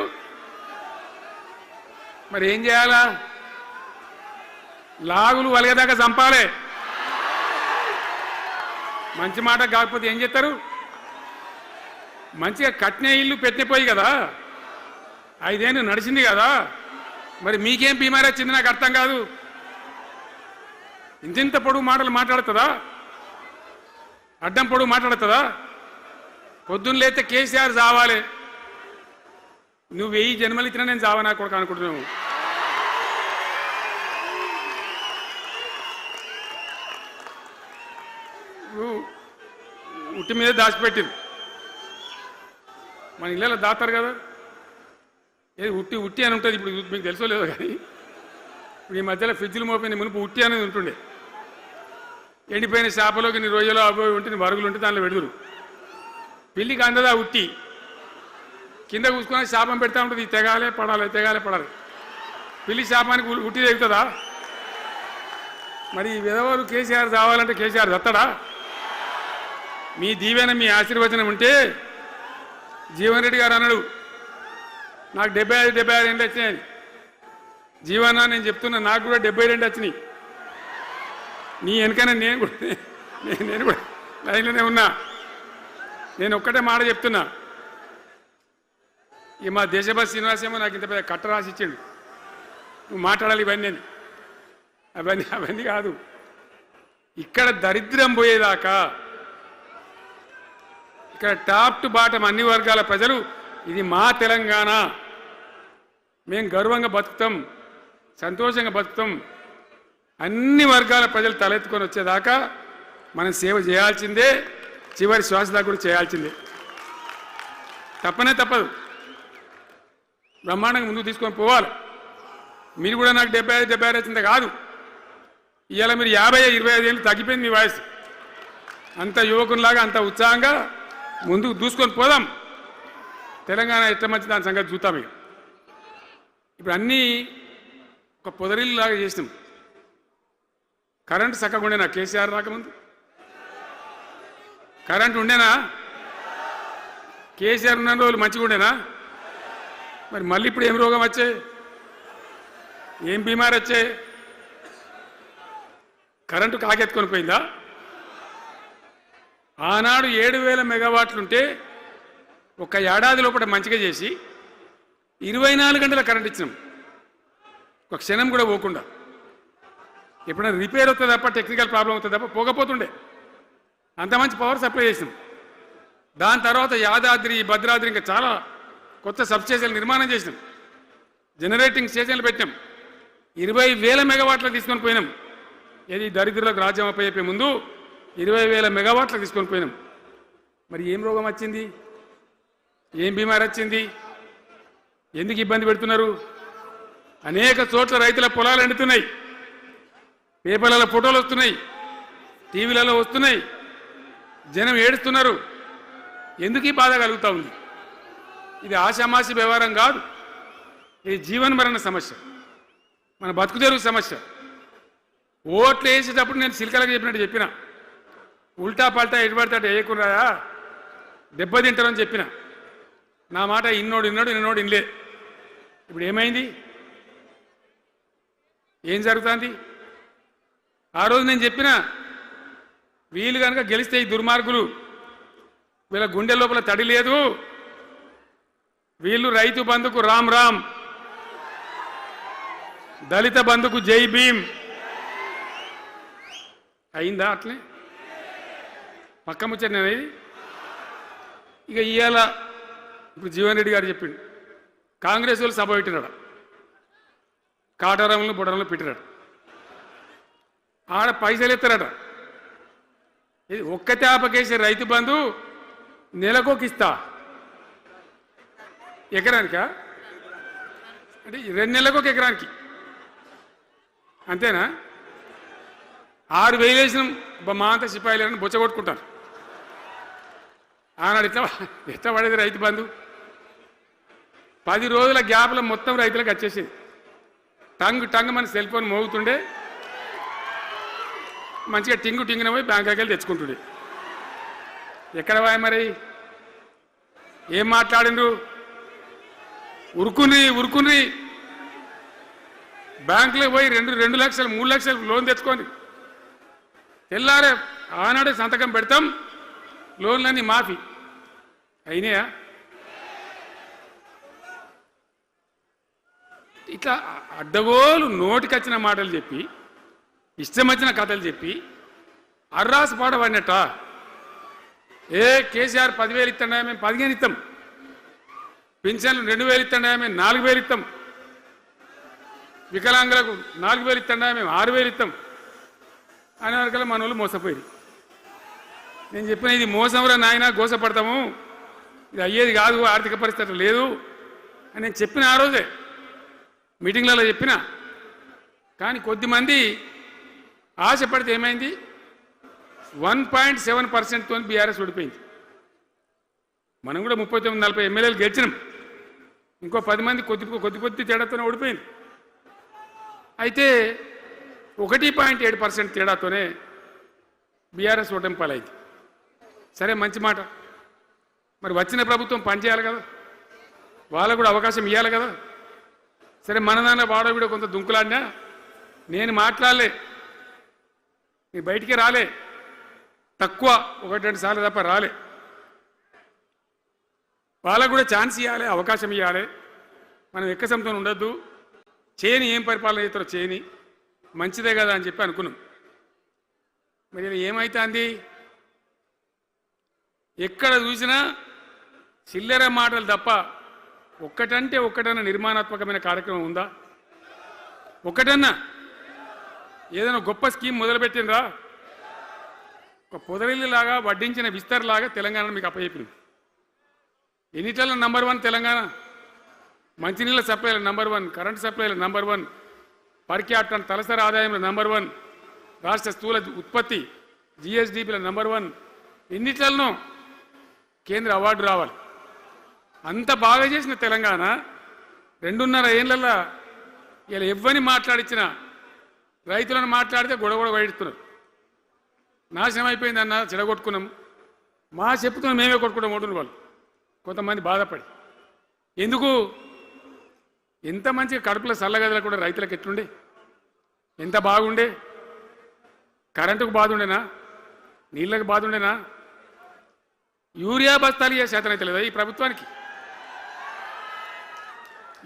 మరి ఏం చేయాలా? లాగులు వలగదాకా చంపాలే. మంచి మాట కాకపోతే ఏం చేస్తారు? మంచిగా కట్నే ఇల్లు పెట్టిపోయి కదా, 5 ఏళ్ళు నడిచింది కదా, మరి మీకేం బీమారీ వచ్చింది నాకు అర్థం కాదు. ఇంత పొడుగు మాటలు మాట్లాడుతుందా? అడ్డం పొడుగు మాట్లాడుతుందా? పొద్దున్న లేస్తే కేసీఆర్ చావాలి, నువ్వు 1000 జన్మలు ఇచ్చినా నేను చావా నాకు కూడా అనుకుంటున్నావు. ఉట్టి మీద దాచిపెట్టింది, మన ఇళ్ళలో దాస్తారు కదా, ఏది ఉట్టి ఉట్టి అని ఉంటుంది. ఇప్పుడు మీకు తెలుసో లేదో కానీ ఇప్పుడు ఈ మధ్యలో ఫ్రిడ్జ్లు మోపిన మునుపు ఉట్టి అనేది ఉంటుండే. ఎండిపోయిన చేపలోకి నీ రొయ్యలో అవి ఉంటే వరుగులు ఉంటే దానిలో పెడుదురు. పిల్లికి అందదా ఉట్టి, కింద కూసుకొని శాపం పెడతా ఉంటుంది, తెగాలే పడాలి, తెగాలే పడాలి. పిల్లి శాపానికి ఉట్టి తెగుతుందా? మరి విధవలు కేసీఆర్ చావాలంటే కేసీఆర్ చస్తాడా? మీ దీవెన, మీ ఆశీర్వచనం ఉంటే జీవన్ రెడ్డి గారు అన్నాడు, నాకు 75-76 ఏళ్ళు వచ్చినాయి. జీవన నేను చెప్తున్నా, నాకు కూడా 72 వచ్చినాయి. నీ వెనకనే నేను కూడా లైన్లోనే ఉన్నా. నేను ఒక్కటే మాట చెప్తున్నా, ఈ మా దేశభక్తి శ్రీనివాస్ ఏమో నాకు ఇంత పెద్ద కట్ట రాసి ఇచ్చాడు, నువ్వు మాట్లాడాలి ఇవన్నీ. అవన్నీ కాదు. ఇక్కడ దరిద్రం పోయేదాకా, ఇక్కడ టాప్ టు బాటం అన్ని వర్గాల ప్రజలు ఇది మా తెలంగాణ, మేము గర్వంగా బతుకుతాం, సంతోషంగా బతుకుతాం, అన్ని వర్గాల ప్రజలు తలెత్తుకొని వచ్చేదాకా మనం సేవ చేయాల్సిందే, చివరి శ్వాస దాకా కూడా చేయాల్సిందే, తప్పనే తప్పదు. బ్రహ్మాండంగా ముందుకు తీసుకొని పోవాలి. మీరు కూడా నాకు 75-76 వచ్చింది కాదు, ఇవాళ మీరు 50-25 ఏళ్ళు తగ్గిపోయింది మీ వయసు. అంత యువకునిలాగా అంత ఉత్సాహంగా ముందుకు దూసుకొని పోదాం. తెలంగాణ ఎట్లా మంచి దాని సంగతి చూద్దాం. ఇప్పుడు అన్నీ ఒక పొదరిల్లాగా చేసినాం. కరెంటు చక్కగా ఉండేనా కేసీఆర్ రాకముందు? కరెంటు ఉండేనా? కేసీఆర్ ఉన్న రోజులు మంచిగా ఉండేనా? మరి మళ్ళీ ఇప్పుడు ఏం రోగం వచ్చే, ఏం బీమారు వచ్చే? కరెంటు కాకెత్తుకొని పోయిందా? ఆనాడు 7,000 మెగావాట్లుంటే ఒక ఏడాది లోపల మంచిగా చేసి 24 గంటల కరెంట్ ఇచ్చినాం, ఒక క్షణం కూడా పోకుండా. ఎప్పుడైనా రిపేర్ అవుతుంది తప్ప, టెక్నికల్ ప్రాబ్లం అవుతుంది తప్ప పోకపోతుండే. అంత మంచి పవర్ సప్లై చేసినాం. దాని తర్వాత యాదాద్రి, భద్రాద్రి ఇంకా చాలా కొత్త సబ్స్టేషన్లు నిర్మాణం చేసినాం, జనరేటింగ్ స్టేషన్లు పెట్టాం, 20,000 మెగావాట్లకు తీసుకొని పోయినాం. ఏది దరిద్రులకు రాజ్యం అప్పయ్యే ముందు 20,000 మెగావాట్లకు తీసుకొని పోయినాం. మరి ఏం రోగం వచ్చింది, ఏం బీమారి వచ్చింది, ఎందుకు ఇబ్బంది పెడుతున్నారు? అనేక చోట్ల రైతుల పొలాలు ఎండుతున్నాయి, పేపర్లలో ఫోటోలు వస్తున్నాయి, టీవీలలో వస్తున్నాయి, జనం ఏడుస్తున్నారు. ఎందుకు ఈ బాధ కలుగుతూ ఉంది? ఇది ఆషామాషి వ్యవహారం కాదు, ఇది జీవన మరణ సమస్య, మన బతుకు తెరువు సమస్య. ఓట్లు వేసేటప్పుడు నేను సిల్కలకు చెప్పినట్టు చెప్పిన, ఉల్టా పల్టా ఎటుపడితే వేయకుండా దెబ్బతింటారని చెప్పిన. నా మాట ఇన్నోడు ఇన్నలే. ఇప్పుడు ఏమైంది, ఏం జరుగుతుంది? ఆ రోజు నేను చెప్పిన, వీళ్ళు కనుక గెలిస్తే ఈ దుర్మార్గులు, వీళ్ళ గుండె లోపల తడి లేదు, వీళ్ళు రైతు బంధుకు రామ్ రామ్, దళిత బంధుకు జై భీమ్. అయిందా? అట్లే పక్క ముచ్చట అనేది. ఇక ఇవాళ ఇప్పుడు జీవన్ రెడ్డి గారు చెప్పిండు, కాంగ్రెస్ వాళ్ళు సభ పెట్టినాడు, కాటారంలో బుడరంలో పెట్టినాడు, ఆడ పైసలు ఎత్తారట. ఇది ఒక్క తేపకేసే రైతు బంధు నెలకొక ఇస్తా, ఎకరానికా అంటే 2 నెలలకు ఒక ఎకరానికి అంతేనా? 6,000 వేసినాం, మా అంత సిపాయిలని బొచ్చగొట్టుకుంటారు. ఆనాడు ఎట్లా పడేది రైతు బంధు? 10 రోజుల గ్యాప్లో మొత్తం రైతులకు వచ్చేసింది. టంగ్ మన సెల్ ఫోన్ మోగుతుండే, మంచిగా టింగున పోయి బ్యాంకుకి వెళ్ళి తెచ్చుకుంటుండే. ఎక్కడ పోయి మరి? ఏం మాట్లాడిండ్రు? ఉరుకుని బ్యాంకులో పోయి 2 లక్షలు 3 లక్షలు లోన్ తెచ్చుకోండి, తెల్లారే ఆనాడే సంతకం పెడతాం, లోన్లన్నీ మాఫీ అయినాయా? ఇట్లా అడ్డగోలు నోటికొచ్చిన మాటలు చెప్పి, ఇష్టం వచ్చిన కథలు చెప్పి అర్రాసు పాట పడినట్ట. కేసీఆర్ 10,000 ఇస్తాడా, మేము 15 ఇస్తాం, పింఛన్లు 2,000 ఇస్తాడా, మేము 4,000 ఇస్తాం, వికలాంగులకు 4,000 ఇస్తాడా, మేము 6,000 ఇస్తాం అనే వరకల్లా మన వాళ్ళు మోసపోయింది. నేను చెప్పిన, ఇది మోసంరా నాయన, గోసపడతాము, ఇది అయ్యేది కాదు, ఆర్థిక పరిస్థితి లేదు అని నేను చెప్పిన. ఆ రోజే మీటింగ్లలో చెప్పిన. కానీ కొద్దిమంది ఆశపడితే ఏమైంది, 1.7%తో బీఆర్ఎస్ ఓడిపోయింది. మనం కూడా 39-40 ఎమ్మెల్యేలు గెలిచినాం, ఇంకో 10 మంది కొద్ది తేడాతోనే ఓడిపోయింది. అయితే 1.7% తేడాతోనే బీఆర్ఎస్ ఓటమి పాలైంది. సరే, మంచి మాట. మరి వచ్చిన ప్రభుత్వం పనిచేయాలి కదా, వాళ్ళకు కూడా అవకాశం ఇవ్వాలి కదా. సరే, మన దాన్ని వాడవిడ కొంత దుంకులాడినా నేను మాట్లాడలే, నీ బయటికి రాలే, తక్కువ 1-2 సార్లు తప్ప రాలే. వాళ్ళకు కూడా ఛాన్స్ ఇవ్వాలి, అవకాశం ఇవ్వాలి. మనం ఎక్కసంతో ఉండొద్దు, చేయని ఏం పరిపాలన చేస్తారో చేయని, మంచిదే కదా అని చెప్పి అనుకున్నాం. మరి ఏమైతుంది? ఎక్కడ చూసినా చిల్లర మాటలు తప్ప ఒక్కటంటే ఒక్కటన్నా నిర్మాణాత్మకమైన కార్యక్రమం ఉందా? ఒక్కటన్నా ఏదైనా గొప్ప స్కీమ్ మొదలుపెట్టినరా? ఒక పొదరిల్లులాగా వడ్డించిన విస్తరలాగా తెలంగాణ మీకు అప్పచెప్పింది. ఎన్నిట్లలో నంబర్ 1 తెలంగాణ. మంచినీళ్ళ సప్లైల నంబర్ 1, కరెంటు సప్లైల నంబర్ 1, పర్ క్యాపిటల్ తలసరి ఆదాయంలో నంబర్ 1, రాష్ట్ర స్థూల ఉత్పత్తి జిఎస్డిపిల నంబర్ 1. ఎన్నిట్లలో కేంద్ర అవార్డు రావాలి. అంత బాగా చేసిన తెలంగాణ 2.5 ఏళ్లలో ఇలా ఎవ్వని మాట్లాడించినా రైతులను మాట్లాడితే గొడవ బయటెడుతున్నారు. నాశనం అయిపోయిందన్న చెడగొట్టుకున్నాం, మా చెప్పుతున్న మేమే కొట్టుకుంటాం ఓటున్న వాళ్ళు కొంతమంది బాధపడి. ఎందుకు ఎంత మంచిగా కడుపులో చల్లగదల కూడా రైతులకు ఎట్లుండే, ఎంత బాగుండే, కరెంటుకు బాధ ఉండేనా, నీళ్ళకి బాధ ఉండేనా? యూరియా బస్తాలు ఇయ్యే శాతం అయితే లేదా ఈ ప్రభుత్వానికి?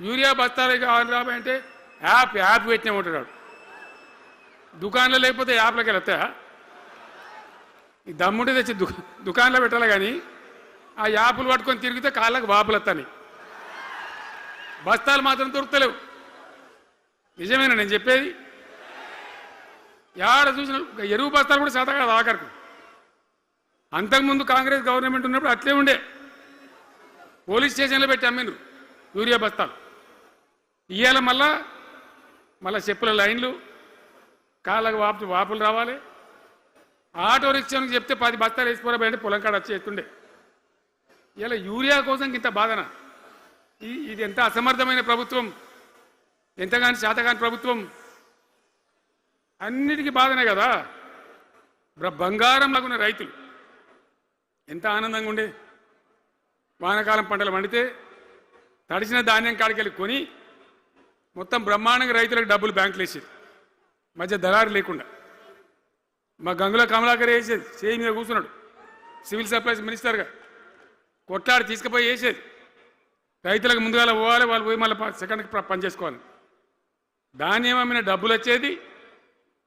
యూరియా బస్తాలు కావాలి రాబోయంటే యాప్ పెట్టినా ఉంటాడు. దుకాణంలో లేకపోతే యాప్లోకి వెళ్తాయా? ఈ దమ్ముంటే తెచ్చి దుకాణంలో పెట్టాలి, కానీ ఆ యాపులు పట్టుకొని తిరిగితే కాళ్ళకు వాపులు వస్తాయి, బస్తాలు మాత్రం దొరుకుతలేవు. నిజమేనా నేను చెప్పేది? యాడ చూసిన ఎరువు బస్తాలు కూడా శాతం కాదు ఆఖరికి. అంతకుముందు కాంగ్రెస్ గవర్నమెంట్ ఉన్నప్పుడు అట్లే ఉండే, పోలీస్ స్టేషన్లో పెట్టి అమ్మిండ్రు యూరియా బస్తాలు. ఇవాళ మళ్ళా చెప్పుల లైన్లు, కాళ్ళకు వాపులు రావాలి. ఆటో రిక్షానికి చెప్తే 10 బస్తాలు వేసిపోరాబోయంటే పొలం కాడ వచ్చి ఎత్తుండే. ఇలా యూరియా కోసం ఇంత బాధన? ఇది ఎంత అసమర్థమైన ప్రభుత్వం, ఎంతగాని శాతగాని ప్రభుత్వం. అన్నిటికీ బాధనే కదా. బంగారం లాగున్న రైతులు ఎంత ఆనందంగా ఉండే. వానాకాలం పంటలు పండితే తడిసిన ధాన్యం కాడికెళ్ళి కొని మొత్తం బ్రహ్మాండంగా రైతులకు డబ్బులు బ్యాంకులు వేసేది, మధ్య దళారు లేకుండా. మా గంగుల కమలాకర్ వేసేది, చేయి మీద కూర్చున్నాడు సివిల్ సప్లైస్ మినిస్టర్గా, కొట్లాడి తీసుకుపోయి వేసేది. రైతులకు ముందుగా పోవాలి, వాళ్ళు పోయి మళ్ళీ సెకండ్కి పని చేసుకోవాలి. ధాన్యం అమ్మిన డబ్బులు వచ్చేది,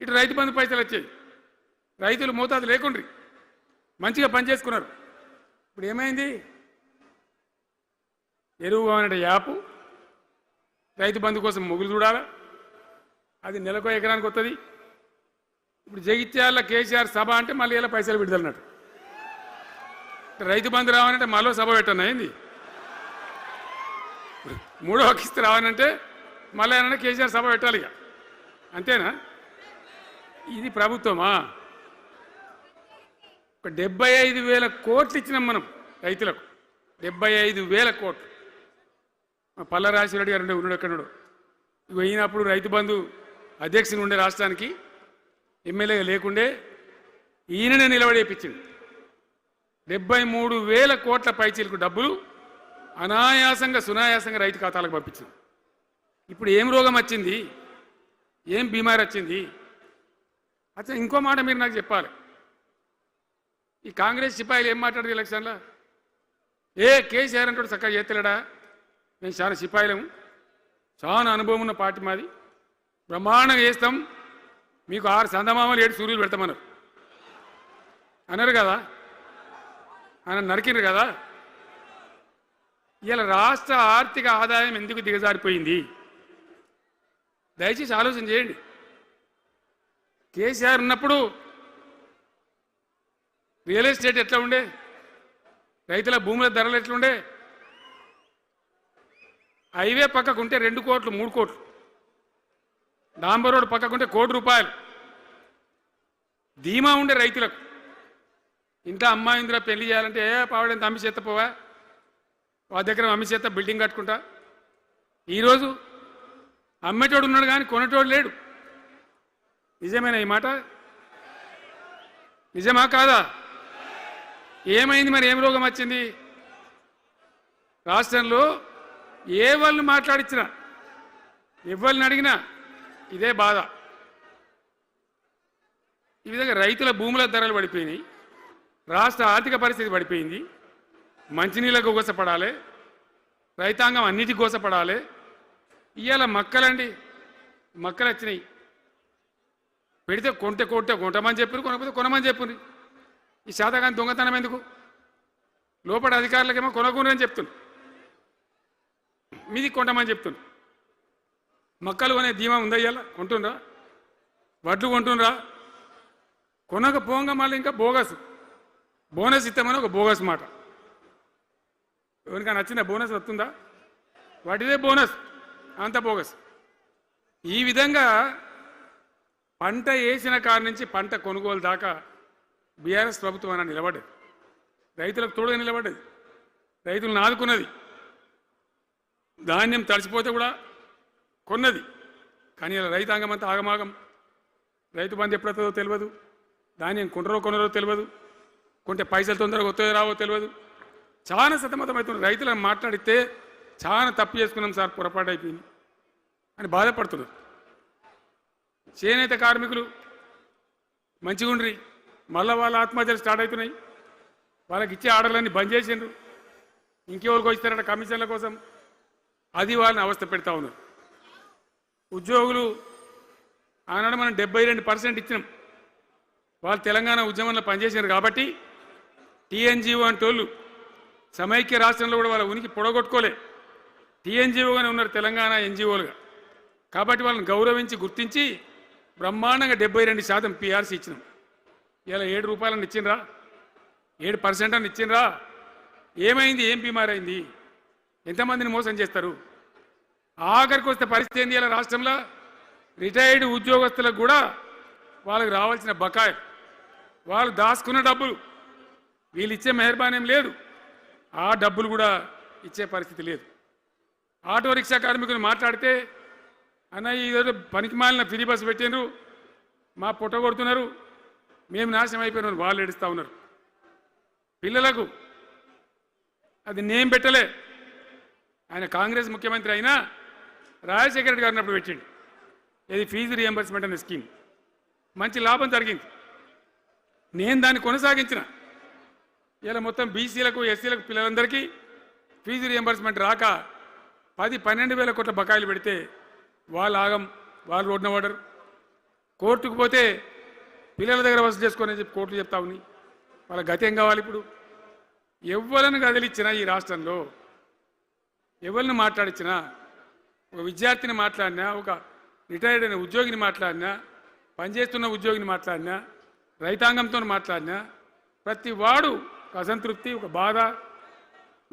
ఇటు రైతు బంధు పైసలు వచ్చేది. రైతులు మోతాదు లేకుండ్రి, మంచిగా పనిచేసుకున్నారు. ఇప్పుడు ఏమైంది? ఎరువు అనే యాపు, రైతు బంధు కోసం మొగులు చూడాలా, అది నెలకో ఎకరానికి వస్తుంది. ఇప్పుడు జగిత్యాల కేసీఆర్ సభ అంటే మళ్ళీ ఇలా పైసలు విడుదలన్నట్టు. రైతు బంధు రావాలంటే మళ్ళీ సభ పెట్టను అయింది. మూడో కిస్తు రావాలంటే మళ్ళీ ఏమన్నా కేసీఆర్ సభ పెట్టాలి ఇక, అంతేనా? ఇది ప్రభుత్వమా? ఒక 75,000 కోట్లు ఇచ్చినాం మనం రైతులకు, 75,000 కోట్లు. మా పల్లరాజశేఖర గారు ఉన్నాడు ఎక్కడున్నాడు, ఇవి అయినప్పుడు రైతు బంధు అధ్యక్షుని ఉండే రాష్ట్రానికి ఎమ్మెల్యేగా లేకుండే ఈయననే నిలబడేపించింది. 73,000 కోట్ల పైచీలకు డబ్బులు అనాయాసంగా సునాయాసంగా రైతు ఖాతాలకు పంపించింది. ఇప్పుడు ఏం రోగం వచ్చింది, ఏం బీమారి వచ్చింది? అచ్చా, ఇంకో మాట మీరు నాకు చెప్పాలి. ఈ కాంగ్రెస్ సిపాయిలు ఏం మాట్లాడారు ఎలక్షన్లో? కేసీఆర్ అంటాడు చక్కగా చేస్తలేడా, మేము చాలా సిపాయిలము, చాలా అనుభవం ఉన్న పార్టీ మాది, బ్రహ్మాండంగా చేస్తాం, మీకు 6 సందమామలు 7 సూర్యులు పెడతామన్నారు అన్నారు కదా, ఆయన నరికినారు కదా. ఇలా రాష్ట్ర ఆర్థిక ఆదాయం ఎందుకు దిగజారిపోయింది? దయచేసి ఆలోచన చేయండి. కేసీఆర్ ఉన్నప్పుడు రియల్ ఎస్టేట్ ఎట్లా ఉండే, రైతుల భూముల ధరలు ఎట్లుండే, హైవే పక్కకుంటే 2 కోట్లు 3 కోట్లు, డాంబర్ రోడ్ పక్కకుంటే 1 కోటి రూపాయలు ధీమా ఉండే రైతులకు. ఇంట్లో అమ్మాయి ఇందులో పెళ్లి చేయాలంటే పావడంత అమ్మి చేత పోవా, వాళ్ళ దగ్గర అమ్మి చేత బిల్డింగ్ కట్టుకుంటా. ఈరోజు అమ్మేటోడు ఉన్నాడు కానీ కొనేటోడు లేడు. నిజమేనా ఈ మాట? నిజమా కాదా? ఏమైంది మరి? ఏం రోగం వచ్చింది? రాష్ట్రంలో ఏ వాళ్ళని మాట్లాడించినా, ఎవరిని అడిగినా ఇదే బాధ. ఈ విధంగా రైతుల భూముల ధరలు పడిపోయినాయి, రాష్ట్ర ఆర్థిక పరిస్థితి పడిపోయింది, మంచినీళ్ళకు గోసపడాలి, రైతాంగం అన్నిటికీ గోసపడాలి. ఇవాళ మక్కలండి, మక్కలు వచ్చినాయి, పెడితే కొంటమని చెప్పారు, కొనకపోతే కొనమని చెప్పారు. ఈ శాతకాని దొంగతనం ఎందుకు? లోపల అధికారులకేమో కొనకూడదని చెప్తున్నారు, మీది కొంటమని చెప్తున్నారు. మక్కలు కొనే ధీమా ఉందా? ఇవాళ కొంటుండ్రా? వడ్లు కొంటుండ్రా? కొనకపోగా మళ్ళీ ఇంకా బోనస్ ఇస్తామని ఒక బోగస్ మాట. ఎవరికైనా నచ్చిన బోనస్ వస్తుందా? వాటిదే బోనస్, అంత బోగస్. ఈ విధంగా పంట వేసిన కాడి నుంచి పంట కొనుగోలు దాకా బీఆర్ఎస్ ప్రభుత్వం అన్న నిలబడ్డది, రైతులకు తోడుగా నిలబడ్డది, రైతులను ఆదుకున్నది. ధాన్యం తడిసిపోతే కూడా కొన్నది, కానీ ఇలా రైతాంగం అంతా ఆగమాగం. రైతు బంధు ఎప్పుడవుతుందో తెలియదు, ధాన్యం కొనరో తెలియదు, కొంటే పైసలు తొందరగా వస్తాయో రావో తెలియదు. చాలా సతమతమవుతున్నారు. రైతులను మాట్లాడితే చాలా తప్పు చేసుకున్నాం సార్, పొరపాటు అయిపోయింది అని బాధపడుతున్నారు. చేనేత కార్మికులు మంచిగా ఉండ్రి, మళ్ళీ వాళ్ళ ఆత్మహత్యలు స్టార్ట్ అవుతున్నాయి. వాళ్ళకి ఇచ్చే ఆర్డర్లన్నీ బంద్ చేసిండ్రు. ఇంకెవరికి ఇస్తారట కమిషన్ల కోసం, అది వాళ్ళని అవస్థ పెడతా ఉన్నారు. ఉద్యోగులు ఆనాడు మనం 72% ఇచ్చినాం. వాళ్ళు తెలంగాణ ఉద్యమంలో పనిచేసినారు కాబట్టి టీఎన్జిఓ అంటోళ్ళు సమైక్య రాష్ట్రంలో కూడా వాళ్ళ ఉనికి పొడగొట్టుకోలే. టీఎన్జిఓగానే ఉన్నారు తెలంగాణ ఎన్జిఓలుగా. కాబట్టి వాళ్ళని గౌరవించి గుర్తించి బ్రహ్మాండంగా 72% పిఆర్సీ ఇచ్చినాం. ఇలా 7 రూపాయలని ఇచ్చిండ్రా, 7% అని ఇచ్చిండ్రా. ఏమైంది? ఏం బీమారైంది? ఎంతమందిని మోసం చేస్తారు? ఆఖరికి వస్తే పరిస్థితి ఏంది? ఇలా రాష్ట్రంలో రిటైర్డ్ ఉద్యోగస్తులకు కూడా వాళ్ళకి రావాల్సిన బకాయి, వాళ్ళు దాచుకున్న డబ్బులు వీళ్ళు ఇచ్చే మెహర్బానేం లేదు, ఆ డబ్బులు కూడా ఇచ్చే పరిస్థితి లేదు. ఆటో రిక్షా కార్మికులు మాట్లాడితే అన్నయ్య ఈరోజు పనికి మాలిన ఫ్రీ బస్సు పెట్టినారు, మా పుట్ట కొడుతున్నారు, మేము నాశనం అయిపోయినాం వాళ్ళు ఏడుస్తూ ఉన్నారు. పిల్లలకు అది నేమ్ పెట్టలే. ఆయన కాంగ్రెస్ ముఖ్యమంత్రి అయినా రాజశేఖర రెడ్డి గారు అన్నప్పుడు పెట్టిండు ఇది ఫీజు రియంబర్స్మెంట్ అనే స్కీమ్. మంచి లాభం జరిగింది. నేను దాన్ని కొనసాగించిన. ఇలా మొత్తం బీసీలకు ఎస్సీలకు పిల్లలందరికీ ఫీజు రియంబర్స్మెంట్ రాక 10-12 వేల కోట్ల బకాయిలు పెడితే వాళ్ళు ఆగం, వాళ్ళు రోడ్డున పడరు. కోర్టుకు పోతే పిల్లల దగ్గర వసూలు చేసుకొని చెప్పి కోర్టులు చెప్తా ఉన్నాయి. వాళ్ళ గతి ఏం కావాలి? ఇప్పుడు ఎవరిని కదిలిచ్చినా ఈ రాష్ట్రంలో ఎవరిని మాట్లాడించినా, ఒక విద్యార్థిని మాట్లాడినా, ఒక రిటైర్డ్ అయిన ఉద్యోగిని మాట్లాడినా, పనిచేస్తున్న ఉద్యోగిని మాట్లాడినా, రైతాంగంతో మాట్లాడినా ప్రతి వాడు ఒక అసంతృప్తి, ఒక బాధ,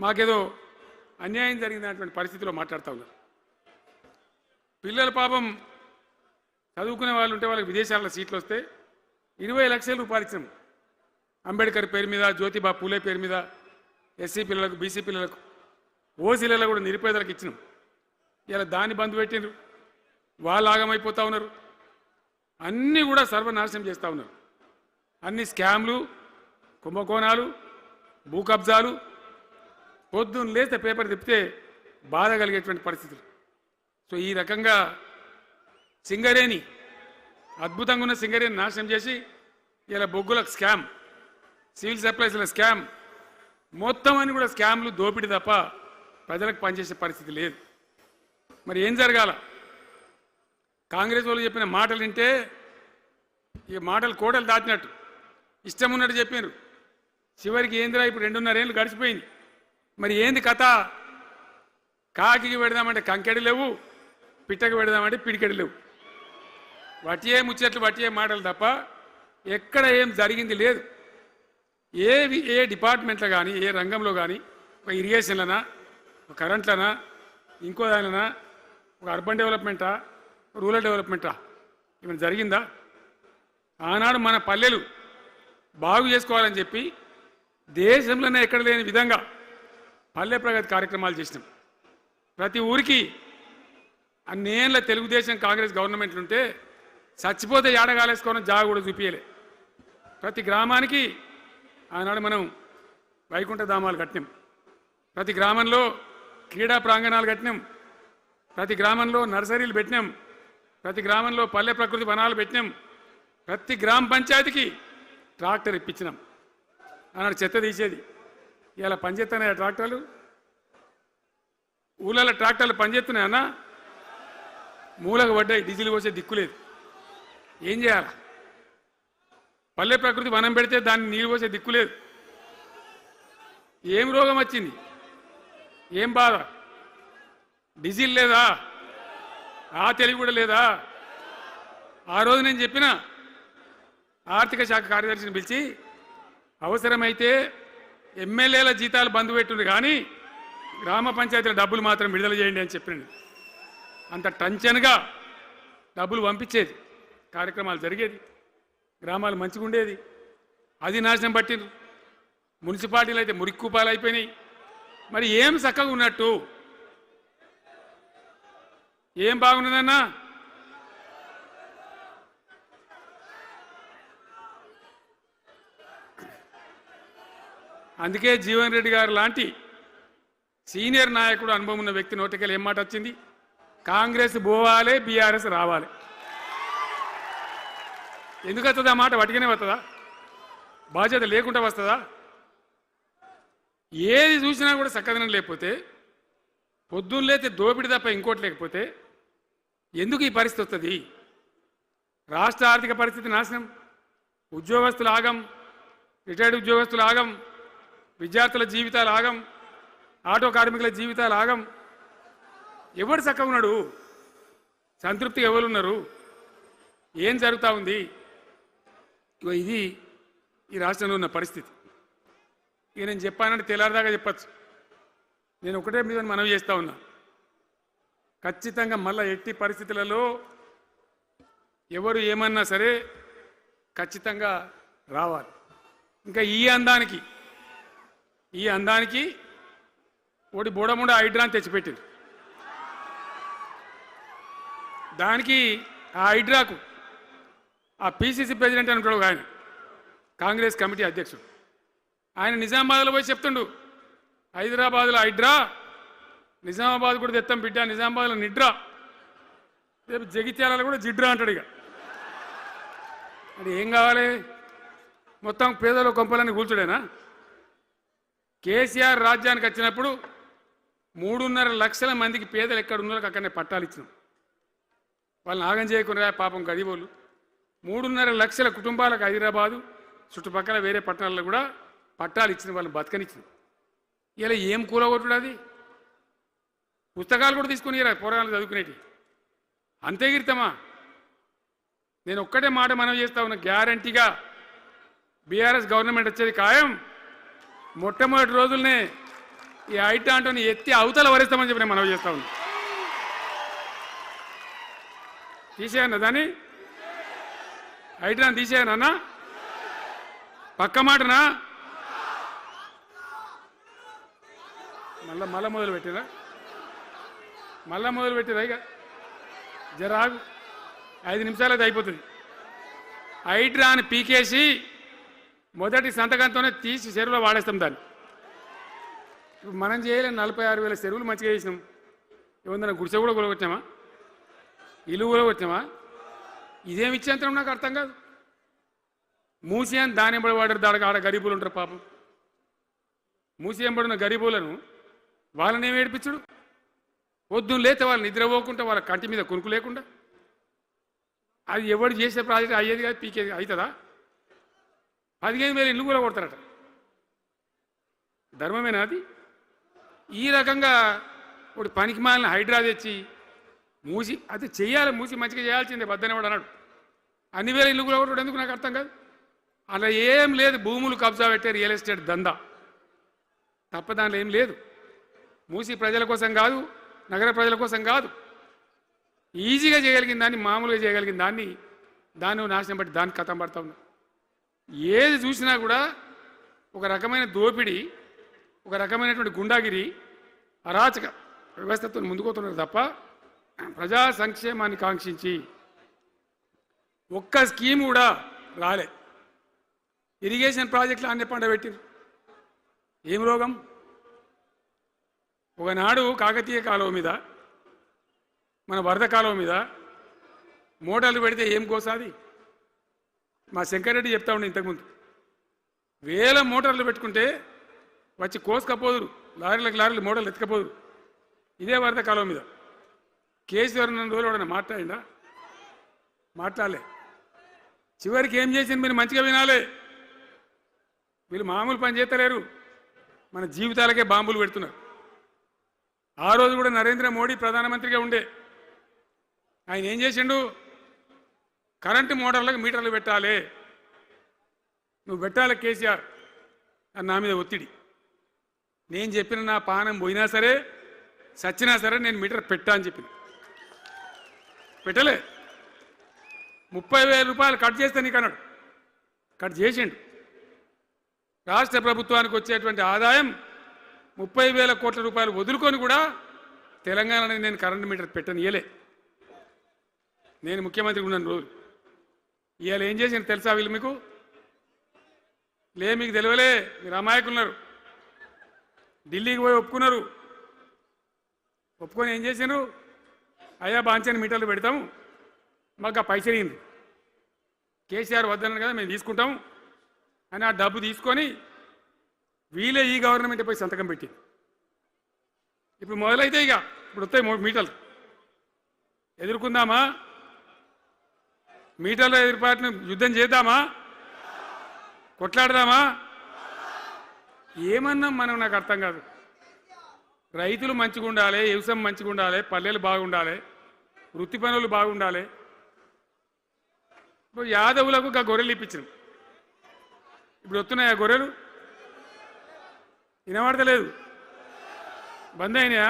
మాకేదో అన్యాయం జరిగినటువంటి పరిస్థితిలో మాట్లాడుతూ ఉన్నారు. పిల్లల పాపం చదువుకునే వాళ్ళు ఉంటే వాళ్ళకి విదేశాల్లో సీట్లు వస్తే 20 లక్షల రూపాయలు ఇచ్చాం. అంబేద్కర్ పేరు మీద, జ్యోతిబా పూలే పేరు మీద ఎస్సీ పిల్లలకు, బీసీ పిల్లలకు, ఓసీలలో కూడా నిరుపేదలకు ఇచ్చినాం. ఇలా దాన్ని బంద్ పెట్టినారు. వాళ్ళు ఆగమైపోతూ ఉన్నారు. అన్నీ కూడా సర్వనాశనం చేస్తూ ఉన్నారు. అన్ని స్కామ్లు, కుంభకోణాలు, భూ కబ్జాలు. పొద్దున్న లేస్తే పేపర్ తిప్పితే బాధ కలిగేటువంటి పరిస్థితులు. సో ఈ రకంగా సింగరేణి, అద్భుతంగా ఉన్న సింగరేణి నాశనం చేసి ఇలా బొగ్గులకు స్కామ్, సివిల్ సప్లైస్ల స్కామ్, మొత్తం అని కూడా స్కామ్లు, దోపిడీ తప్ప ప్రజలకు పనిచేసే పరిస్థితి లేదు. మరి ఏం జరగాల? కాంగ్రెస్ వాళ్ళు చెప్పిన మాటలు వింటే ఈ మాటలు కోటలు దాటినట్టు ఇష్టం ఉన్నట్టు చెప్పారు. చివరికి ఏందిరా ఇప్పుడు 2.5 ఏళ్ళు గడిచిపోయింది. మరి ఏంది కథ? కాకికి పెడదామంటే కంకెడి లేవు, పిట్టకి పెడదామంటే పిడికెడి లేవు. వటియే ముచ్చట్లు, వటియే మాటలు తప్ప ఎక్కడ ఏం జరిగింది లేదు. ఏ డిపార్ట్మెంట్లో కానీ, ఏ రంగంలో కానీ, ఒక ఇరిగేషన్లనా, ఒక కరెంట్లనా, ఇంకో దానిలనా, ఒక అర్బన్ డెవలప్మెంటా, రూరల్ డెవలప్మెంటా ఏమైనా జరిగిందా? ఆనాడు మన పల్లెలు బాగు చేసుకోవాలని చెప్పి దేశంలోనే ఎక్కడ లేని విధంగా పల్లె ప్రగతి కార్యక్రమాలు చేసినాం. ప్రతి ఊరికి అన్నేళ్ళ తెలుగుదేశం కాంగ్రెస్ గవర్నమెంట్లు ఉంటే చచ్చిపోతే ఏడగాలేసుకోవడం జాగ కూడా చూపించలే. ప్రతి గ్రామానికి ఆనాడు మనం వైకుంఠ ధామాలు కట్టినాం. ప్రతి గ్రామంలో క్రీడా ప్రాంగణాలు కట్టినాం. ప్రతి గ్రామంలో నర్సరీలు పెట్టినాం. ప్రతి గ్రామంలో పల్లె ప్రకృతి వనాలు పెట్టినాం. ప్రతి గ్రామ పంచాయతీకి ట్రాక్టర్ ఇప్పించినాం. ఆనాడు చెత్త తీసేది. ఇలా పనిచేస్తున్నాయి ట్రాక్టర్లు. ఊళ్ళలో ట్రాక్టర్లు పనిచేస్తున్నాయన్నా, మూలకు పడ్డాయి, డీజిల్ పోసే దిక్కులేదు. ఏం చేయాలి? పల్లె ప్రకృతి వనం పెడితే దాన్ని నీళ్ళు పోసే దిక్కులేదు. ఏం రోగం వచ్చింది? ఏం బాధ? డీజిల్ లేదా? ఆ తెలివి కూడా లేదా? ఆ రోజు నేను చెప్పిన ఆర్థిక శాఖ కార్యదర్శిని పిలిచి అవసరమైతే ఎమ్మెల్యేల జీతాలు బంద్ పెట్టుంది కానీ గ్రామ పంచాయతీల డబ్బులు మాత్రం విడుదల చేయండి అని చెప్పినండి. అంత టెన్షన్గా డబ్బులు పంపించేది, కార్యక్రమాలు జరిగేది, గ్రామాలు మంచిగా ఉండేది. అది నాశనం పట్టిండ్రు. మున్సిపాలిటీలు అయితే మురిక్కుపాలు అయిపోయినాయి. మరి ఏం చక్కగా ఉన్నట్టు? ఏం బాగున్నదన్నా? అందుకే జీవన్ రెడ్డి గారు లాంటి సీనియర్ నాయకుడు అనుభవం ఉన్న వ్యక్తి నోటికెళ్ళి ఏం మాట వచ్చింది? కాంగ్రెస్ పోవాలి, బీఆర్ఎస్ రావాలి. ఎందుకు వస్తుందా మాట? వటికనే వస్తుందా? బాధ్యత లేకుండా వస్తుందా? ఏది చూసినా కూడా చక్కదనం లేకపోతే, పొద్దున్న లేతే దోపిడి తప్ప ఇంకోటి లేకపోతే ఎందుకు ఈ పరిస్థితి వస్తుంది? రాష్ట్ర ఆర్థిక పరిస్థితి నాశనం, ఉద్యోగస్తులు ఆగం, రిటైర్డ్ ఉద్యోగస్తులు ఆగం, విద్యార్థుల జీవితాలు ఆగం, ఆటో కార్మికుల జీవితాలు ఆగం. ఎవడు చక్కగా ఉన్నాడు? సంతృప్తిగా ఎవరున్నారు? ఏం జరుగుతూ ఉంది? ఇది ఈ రాష్ట్రంలో ఉన్న పరిస్థితి. ఇక నేను చెప్పానంటే తెల్లారిదాకా చెప్పచ్చు. నేను ఒకటే మీద మనవి చేస్తూ ఉన్నా, ఖచ్చితంగా మళ్ళీ ఎట్టి పరిస్థితులలో ఎవరు ఏమన్నా సరే ఖచ్చితంగా రావాలి. ఇంకా ఈ అందానికి ఒకటి బోడముండ హైడ్రాని తెచ్చిపెట్టింది. దానికి ఆ హైడ్రాకు ఆ పిసిసి ప్రెసిడెంట్ అని ఉంటాడు ఆయన, కాంగ్రెస్ కమిటీ అధ్యక్షుడు, ఆయన నిజామాబాద్లో పోయి చెప్తుండు, హైదరాబాద్లో హైడ్రా, నిజామాబాద్ కూడా తెత్తాం బిడ్డ, నిజామాబాద్లో నిడ్రా, రేపు జగిత్యాలలో కూడా జిడ్రా అంటాడు. ఇక అంటే ఏం కావాలి? మొత్తం పేదల కొంపలన్నీ కూల్చుడేనా? కేసీఆర్ రాజ్యానికి వచ్చినప్పుడు 3.5 లక్షల మందికి పేదలు ఎక్కడ ఉన్నారో అక్కడనే పట్టాలు ఇచ్చినాం. వాళ్ళని ఆగం చేయకుండా పాపం గదిబోళ్ళు 3.5 లక్షల కుటుంబాలకు హైదరాబాదు చుట్టుపక్కల వేరే పట్టణాల్లో కూడా పట్టాలు ఇచ్చిన వాళ్ళని బతకనిచ్చిన. ఇలా ఏం కూలగొట్టుడు? అది పుస్తకాలు కూడా తీసుకుని పోరాటాలు చదువుకునేటి అంతే గిరితమా? నేను ఒక్కటే మాట మనం చేస్తా ఉన్నా, గ్యారంటీగా బీఆర్ఎస్ గవర్నమెంట్ వచ్చేది ఖాయం. మొట్టమొదటి రోజులనే ఈ ఐటీ అంటోని ఎత్తి అవతల వరేస్తామని చెప్పి నేను మనవి చేస్తా ఉన్నా. తీసేయన్నా దాన్ని, ఐటీని తీసేయనన్నా? పక్క మాటనా? మళ్ళా మొదలు పెట్టిరా? ఇక జరాగు, 5 నిమిషాలు అది అయిపోతుంది. హైడ్రాని పీకేసి మొదటి సంతకంతోనే తీసి చెరువులో వాడేస్తాం దాన్ని. ఇప్పుడు మనం చేయలేని 46,000 చెరువులు మంచిగా చేసినాం. ఏమన్నా గుడిసె కూడా కొలగొచ్చామా? ఇల్లు కూడా కొట్టామా? ఇదేమి ఇచ్చేంతరం నాకు అర్థం కాదు. మూసి అని దాని ఎంబడి వాడారు, ఆడ గరీబులు ఉంటారు పాపం. మూసి ఎంబడిన గరీబులను వాళ్ళని ఏమి ఏడిపించుడు? పొద్దున్న లేతే వాళ్ళు నిద్రపోకుండా, వాళ్ళ కంటి మీద కొనుక్కు లేకుండా, అది ఎవడు చేసే ప్రాజెక్ట్ అయ్యేది కాదు, పీకేది అవుతుందా? 15,000 ఇల్లు కూడా కొడతారట. ధర్మమేనా అది? ఈ రకంగా ఒకటి పనికి మాలిన హైడ్రా తెచ్చి మూసి అది చెయ్యాలి, మూసి మంచిగా చేయాల్సిందే బద్దనేవాడు అన్నాడు. అన్ని వేల ఇల్లు కూడా కొట్టడం ఎందుకు నాకు అర్థం కాదు. అలా ఏం లేదు, భూములు కబ్జా పెట్టే రియల్ ఎస్టేట్ దందా తప్ప దానిలో ఏం లేదు. మూసి ప్రజల కోసం కాదు, నగర ప్రజల కోసం కాదు, ఈజీగా చేయగలిగిన దాన్ని, మామూలుగా చేయగలిగిన దాన్ని నాశనం బట్టి దాన్ని కథం పడతా ఉన్నా. ఏది చూసినా కూడా ఒక రకమైన దోపిడీ, ఒక రకమైనటువంటి గుండాగిరి, అరాచక వ్యవస్థతో ముందుకోతున్నారు తప్ప ప్రజా సంక్షేమాన్ని కాంక్షించి ఒక్క స్కీమ్ కూడా రాలే. ఇరిగేషన్ ప్రాజెక్టులు అన్ని పండబెట్టిరు. ఏం రోగం? ఒకనాడు కాకతీయ కాలువ మీద, మన వరద కాలువ మీద మోటార్లు పెడితే ఏం కోసాది? మా శంకర్రెడ్డి చెప్తా ఉండే ఇంతకుముందు, 1000 మోటార్లు పెట్టుకుంటే వచ్చి కోసుకపోదురు, లారీలకు మోటార్లు ఎత్తుకపోదురు. ఇదే వరద కాలువ మీద కేసీఆర్ ఉన్న రోజులు ఎవడన్నా మాట్లాడిందా? మాట్లాడలే. చివరికి ఏం చేసింది మీరు మంచిగా వినాలే. వీళ్ళు మామూలు పని చేస్తలేరు, మన జీవితాలకే బాంబులు పెడుతున్నారు. ఆ రోజు కూడా నరేంద్ర మోడీ ప్రధానమంత్రిగా ఉండే ఆయన ఏం చేసిండు? కరెంటు మోటార్లకు మీటర్లు పెట్టాలి, నువ్వు పెట్టాలి కేసీఆర్ అని నా మీద ఒత్తిడి. నేను చెప్పిన నా పానం పోయినా సరే, సచ్చినా సరే నేను మీటర్ పెట్టా అని చెప్పింది. పెట్టలే. 30,000 రూపాయలు కట్ చేస్తే నీకు అన్నాడు, కట్ చేసిండు. రాష్ట్ర ప్రభుత్వానికి వచ్చేటువంటి ఆదాయం 30,000 కోట్ల రూపాయలు వదులుకొని కూడా తెలంగాణ నేను కరెంటు మీటర్ పెట్టనియలే. నేను ముఖ్యమంత్రి ఉన్నాను రోజు. ఇవాళ ఏం చేసింది తెలుసా వీళ్ళు? మీకు తెలియలే, మీరు అమాయకులున్నారు. ఢిల్లీకి పోయి ఒప్పుకున్నారు. ఒప్పుకొని ఏం చేశారు? అయ్యా బాంచని మీటర్లు పెడతాము, మాకు ఆ పైసలు ఇయ్యండి. కేసీఆర్ వద్దన్నారు కదా మేము తీసుకుంటాం అని ఆ డబ్బు తీసుకొని వీళ్ళే ఈ గవర్నమెంట్ పోయి సంతకం పెట్టి ఇప్పుడు మొదలైతే ఇక ఇప్పుడు వస్తాయి మీటర్లు. ఎదుర్కొందామా? మీటర్ల ఎదురుపాటును యుద్ధం చేద్దామా? కొట్లాడదామా? ఏమన్నాం మనం? నాకు అర్థం కాదు. రైతులు మంచిగా ఉండాలి, వ్యవసాయం మంచిగా ఉండాలి, పల్లెలు బాగుండాలి, వృత్తి పనులు బాగుండాలి. ఇప్పుడు యాదవులకు ఒక గొర్రెలు ఇప్పించినాం. ఇప్పుడు వస్తున్నాయి ఆ గొర్రెలు? వినబడతలేదు. బంద్ అయినాయా?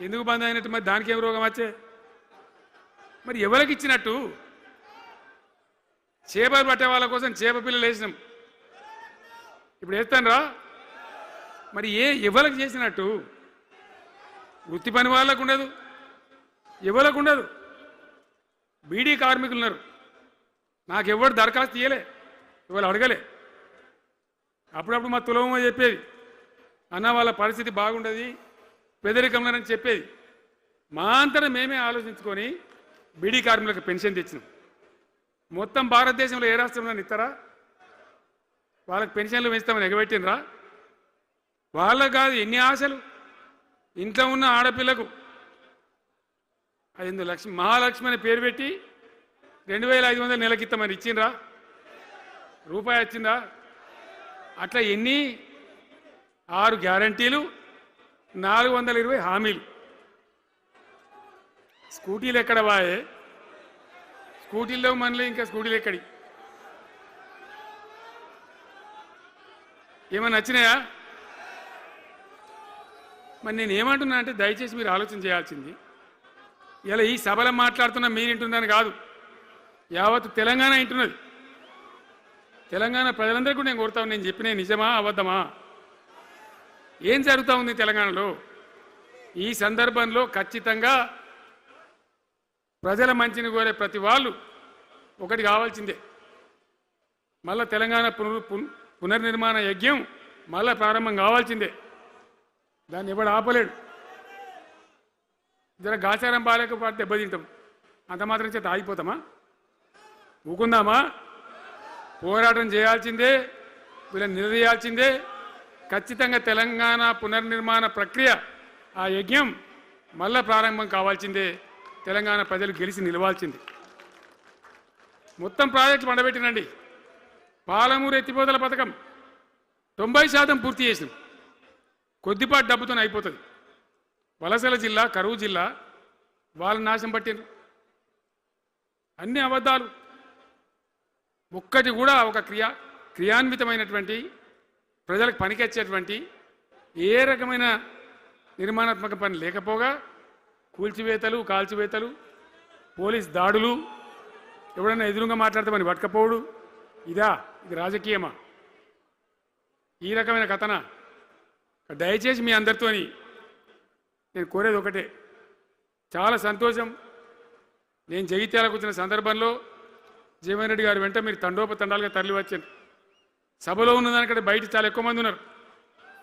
ఎందుకు బంద్ అయినట్టు? మరి దానికి ఏం రోగం వచ్చే? మరి ఎవరికి ఇచ్చినట్టు? చేపలు పట్టే వాళ్ళ కోసం చేప పిల్లలు వేసినాం, ఇప్పుడు వేస్తాను రా. మరి ఎవరికి చేసినట్టు? వృత్తి పని వాళ్ళకు ఉండదు, ఎవరికి ఉండదు. బీడీ కార్మికులు ఉన్నారు, నాకెవ్వరు దరఖాస్తు తీయలే, ఇవాళ అడగలే. అప్పుడప్పుడు మా తులమో చెప్పేది, అన్న వాళ్ళ పరిస్థితి బాగుండదు పేదరికంలోనని చెప్పేది. మా అంతటా మేమే ఆలోచించుకొని బీడీ కార్మికులకు పెన్షన్ తెచ్చినాం. మొత్తం భారతదేశంలో ఏ రాష్ట్రంలో ఇస్తారా? వాళ్ళకి పెన్షన్లు పెంచుతామని ఎగబెట్టినరా? వాళ్ళకు కాదు, ఎన్ని ఆశలు ఇంట్లో ఉన్న ఆడపిల్లకు 5 లక్షలు మహాలక్ష్మి అని పేరు పెట్టి 2500 నెలకిస్తామని ఇచ్చిండ్రా? రూపాయి వచ్చిందా? అట్లా ఎన్ని 6 గ్యారంటీలు, 420 హామీలు. స్కూటీలు ఎక్కడ వాయే? స్కూటీల్లో మనలే, ఇంకా స్కూటీలు ఎక్కడి? ఏమన్నా నచ్చినాయా? మరి నేను ఏమంటున్నా అంటే దయచేసి మీరు ఆలోచన చేయాల్సింది, ఇలా ఈ సభలో మాట్లాడుతున్నా మీరు వింటున్నాను కాదు, యావత్ తెలంగాణ వింటున్నది. తెలంగాణ ప్రజలందరికీ నేను కోరుతాను, నేను చెప్పిన నిజమా అబద్ధమా? ఏం జరుగుతూ ఉంది తెలంగాణలో? ఈ సందర్భంలో ఖచ్చితంగా ప్రజల మంచిని కోరే ప్రతి వాళ్ళు ఒకటి కావాల్సిందే, మళ్ళా తెలంగాణ పునర్నిర్మాణ యజ్ఞం మళ్ళా ప్రారంభం కావాల్సిందే. దాన్ని ఎవడు ఆపలేడు. జర గాచారం బాలేకపోతే దెబ్బతింటాం, అంత మాత్రం చేత ఆగిపోతామా? ఊకుందామా? పోరాటం చేయాల్సిందే, వీళ్ళని నిలదీయాల్సిందే. ఖచ్చితంగా తెలంగాణ పునర్నిర్మాణ ప్రక్రియ, ఆ యజ్ఞం మళ్ళా ప్రారంభం కావాల్సిందే. తెలంగాణ ప్రజలు గెలిచి నిలవాల్సిందే. మొత్తం ప్రాజెక్టులు పండబెట్టినండి. పాలమూరు ఎత్తిపోతల పథకం 90% పూర్తి చేసినాం. కొద్దిపాటి డబ్బుతో అయిపోతుంది. వలసల జిల్లా, కరువు జిల్లా వాళ్ళని నాశనం పట్టిండ్రు. అన్ని అబద్ధాలు. ఒక్కటి కూడా ఒక క్రియాన్వితమైనటువంటి ప్రజలకు పనికొచ్చేటువంటి ఏ రకమైన నిర్మాణాత్మక పని లేకపోగా కూల్చివేతలు, కాల్చివేతలు, పోలీస్ దాడులు, ఎవడన్నా ఎదురుగా మాట్లాడతామని పట్టుకపోవడు. ఇది రాజకీయమా? ఈ రకమైన కథన? దయచేసి మీ అందరితోని నేను కోరేది ఒకటే, చాలా సంతోషం. నేను జగిత్యాలకు వచ్చిన సందర్భంలో జీవన్ రెడ్డి గారు వెంట మీరు తండోపతండాలుగా తరలి వచ్చారు. సభలో ఉన్నదానికంటే బయట చాలా ఎక్కువ మంది ఉన్నారు.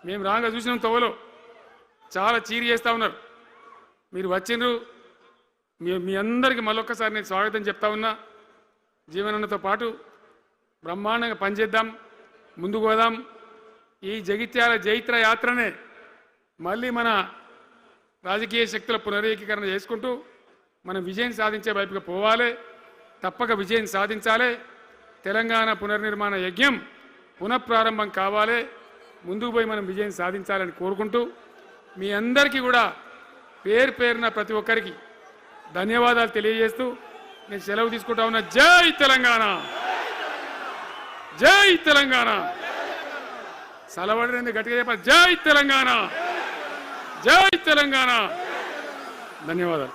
మేము రాగా చూసినాం, తోవలో చాలా చీరి చేస్తూ ఉన్నారు. మీరు వచ్చిండ్రు. మీ అందరికీ మళ్ళొక్కసారి నేను స్వాగతం చెప్తా ఉన్నా. జీవనన్నతో పాటు బ్రహ్మాండంగా పనిచేద్దాం, ముందుకు పోదాం. ఈ జగిత్యాల జైత్ర యాత్రనే మళ్ళీ మన రాజకీయ శక్తుల పునరేకీకరణ చేసుకుంటూ మనం విజయం సాధించే వైపుగా పోవాలి. తప్పక విజయం సాధించాలి. తెలంగాణ పునర్నిర్మాణ యజ్ఞం పునఃప్రారంభం కావాలి. ముందుకు పోయి మనం విజయం సాధించాలని కోరుకుంటూ మీ అందరికీ కూడా పేరు పేరున ప్రతి ఒక్కరికి ధన్యవాదాలు తెలియజేస్తూ నేను సెలవు తీసుకుంటా ఉన్నా. జై తెలంగాణ, జై తెలంగాణ. సలవడని గట్టిగా చెప్పాలి. జై తెలంగాణ, జై తెలంగాణ. ధన్యవాదాలు.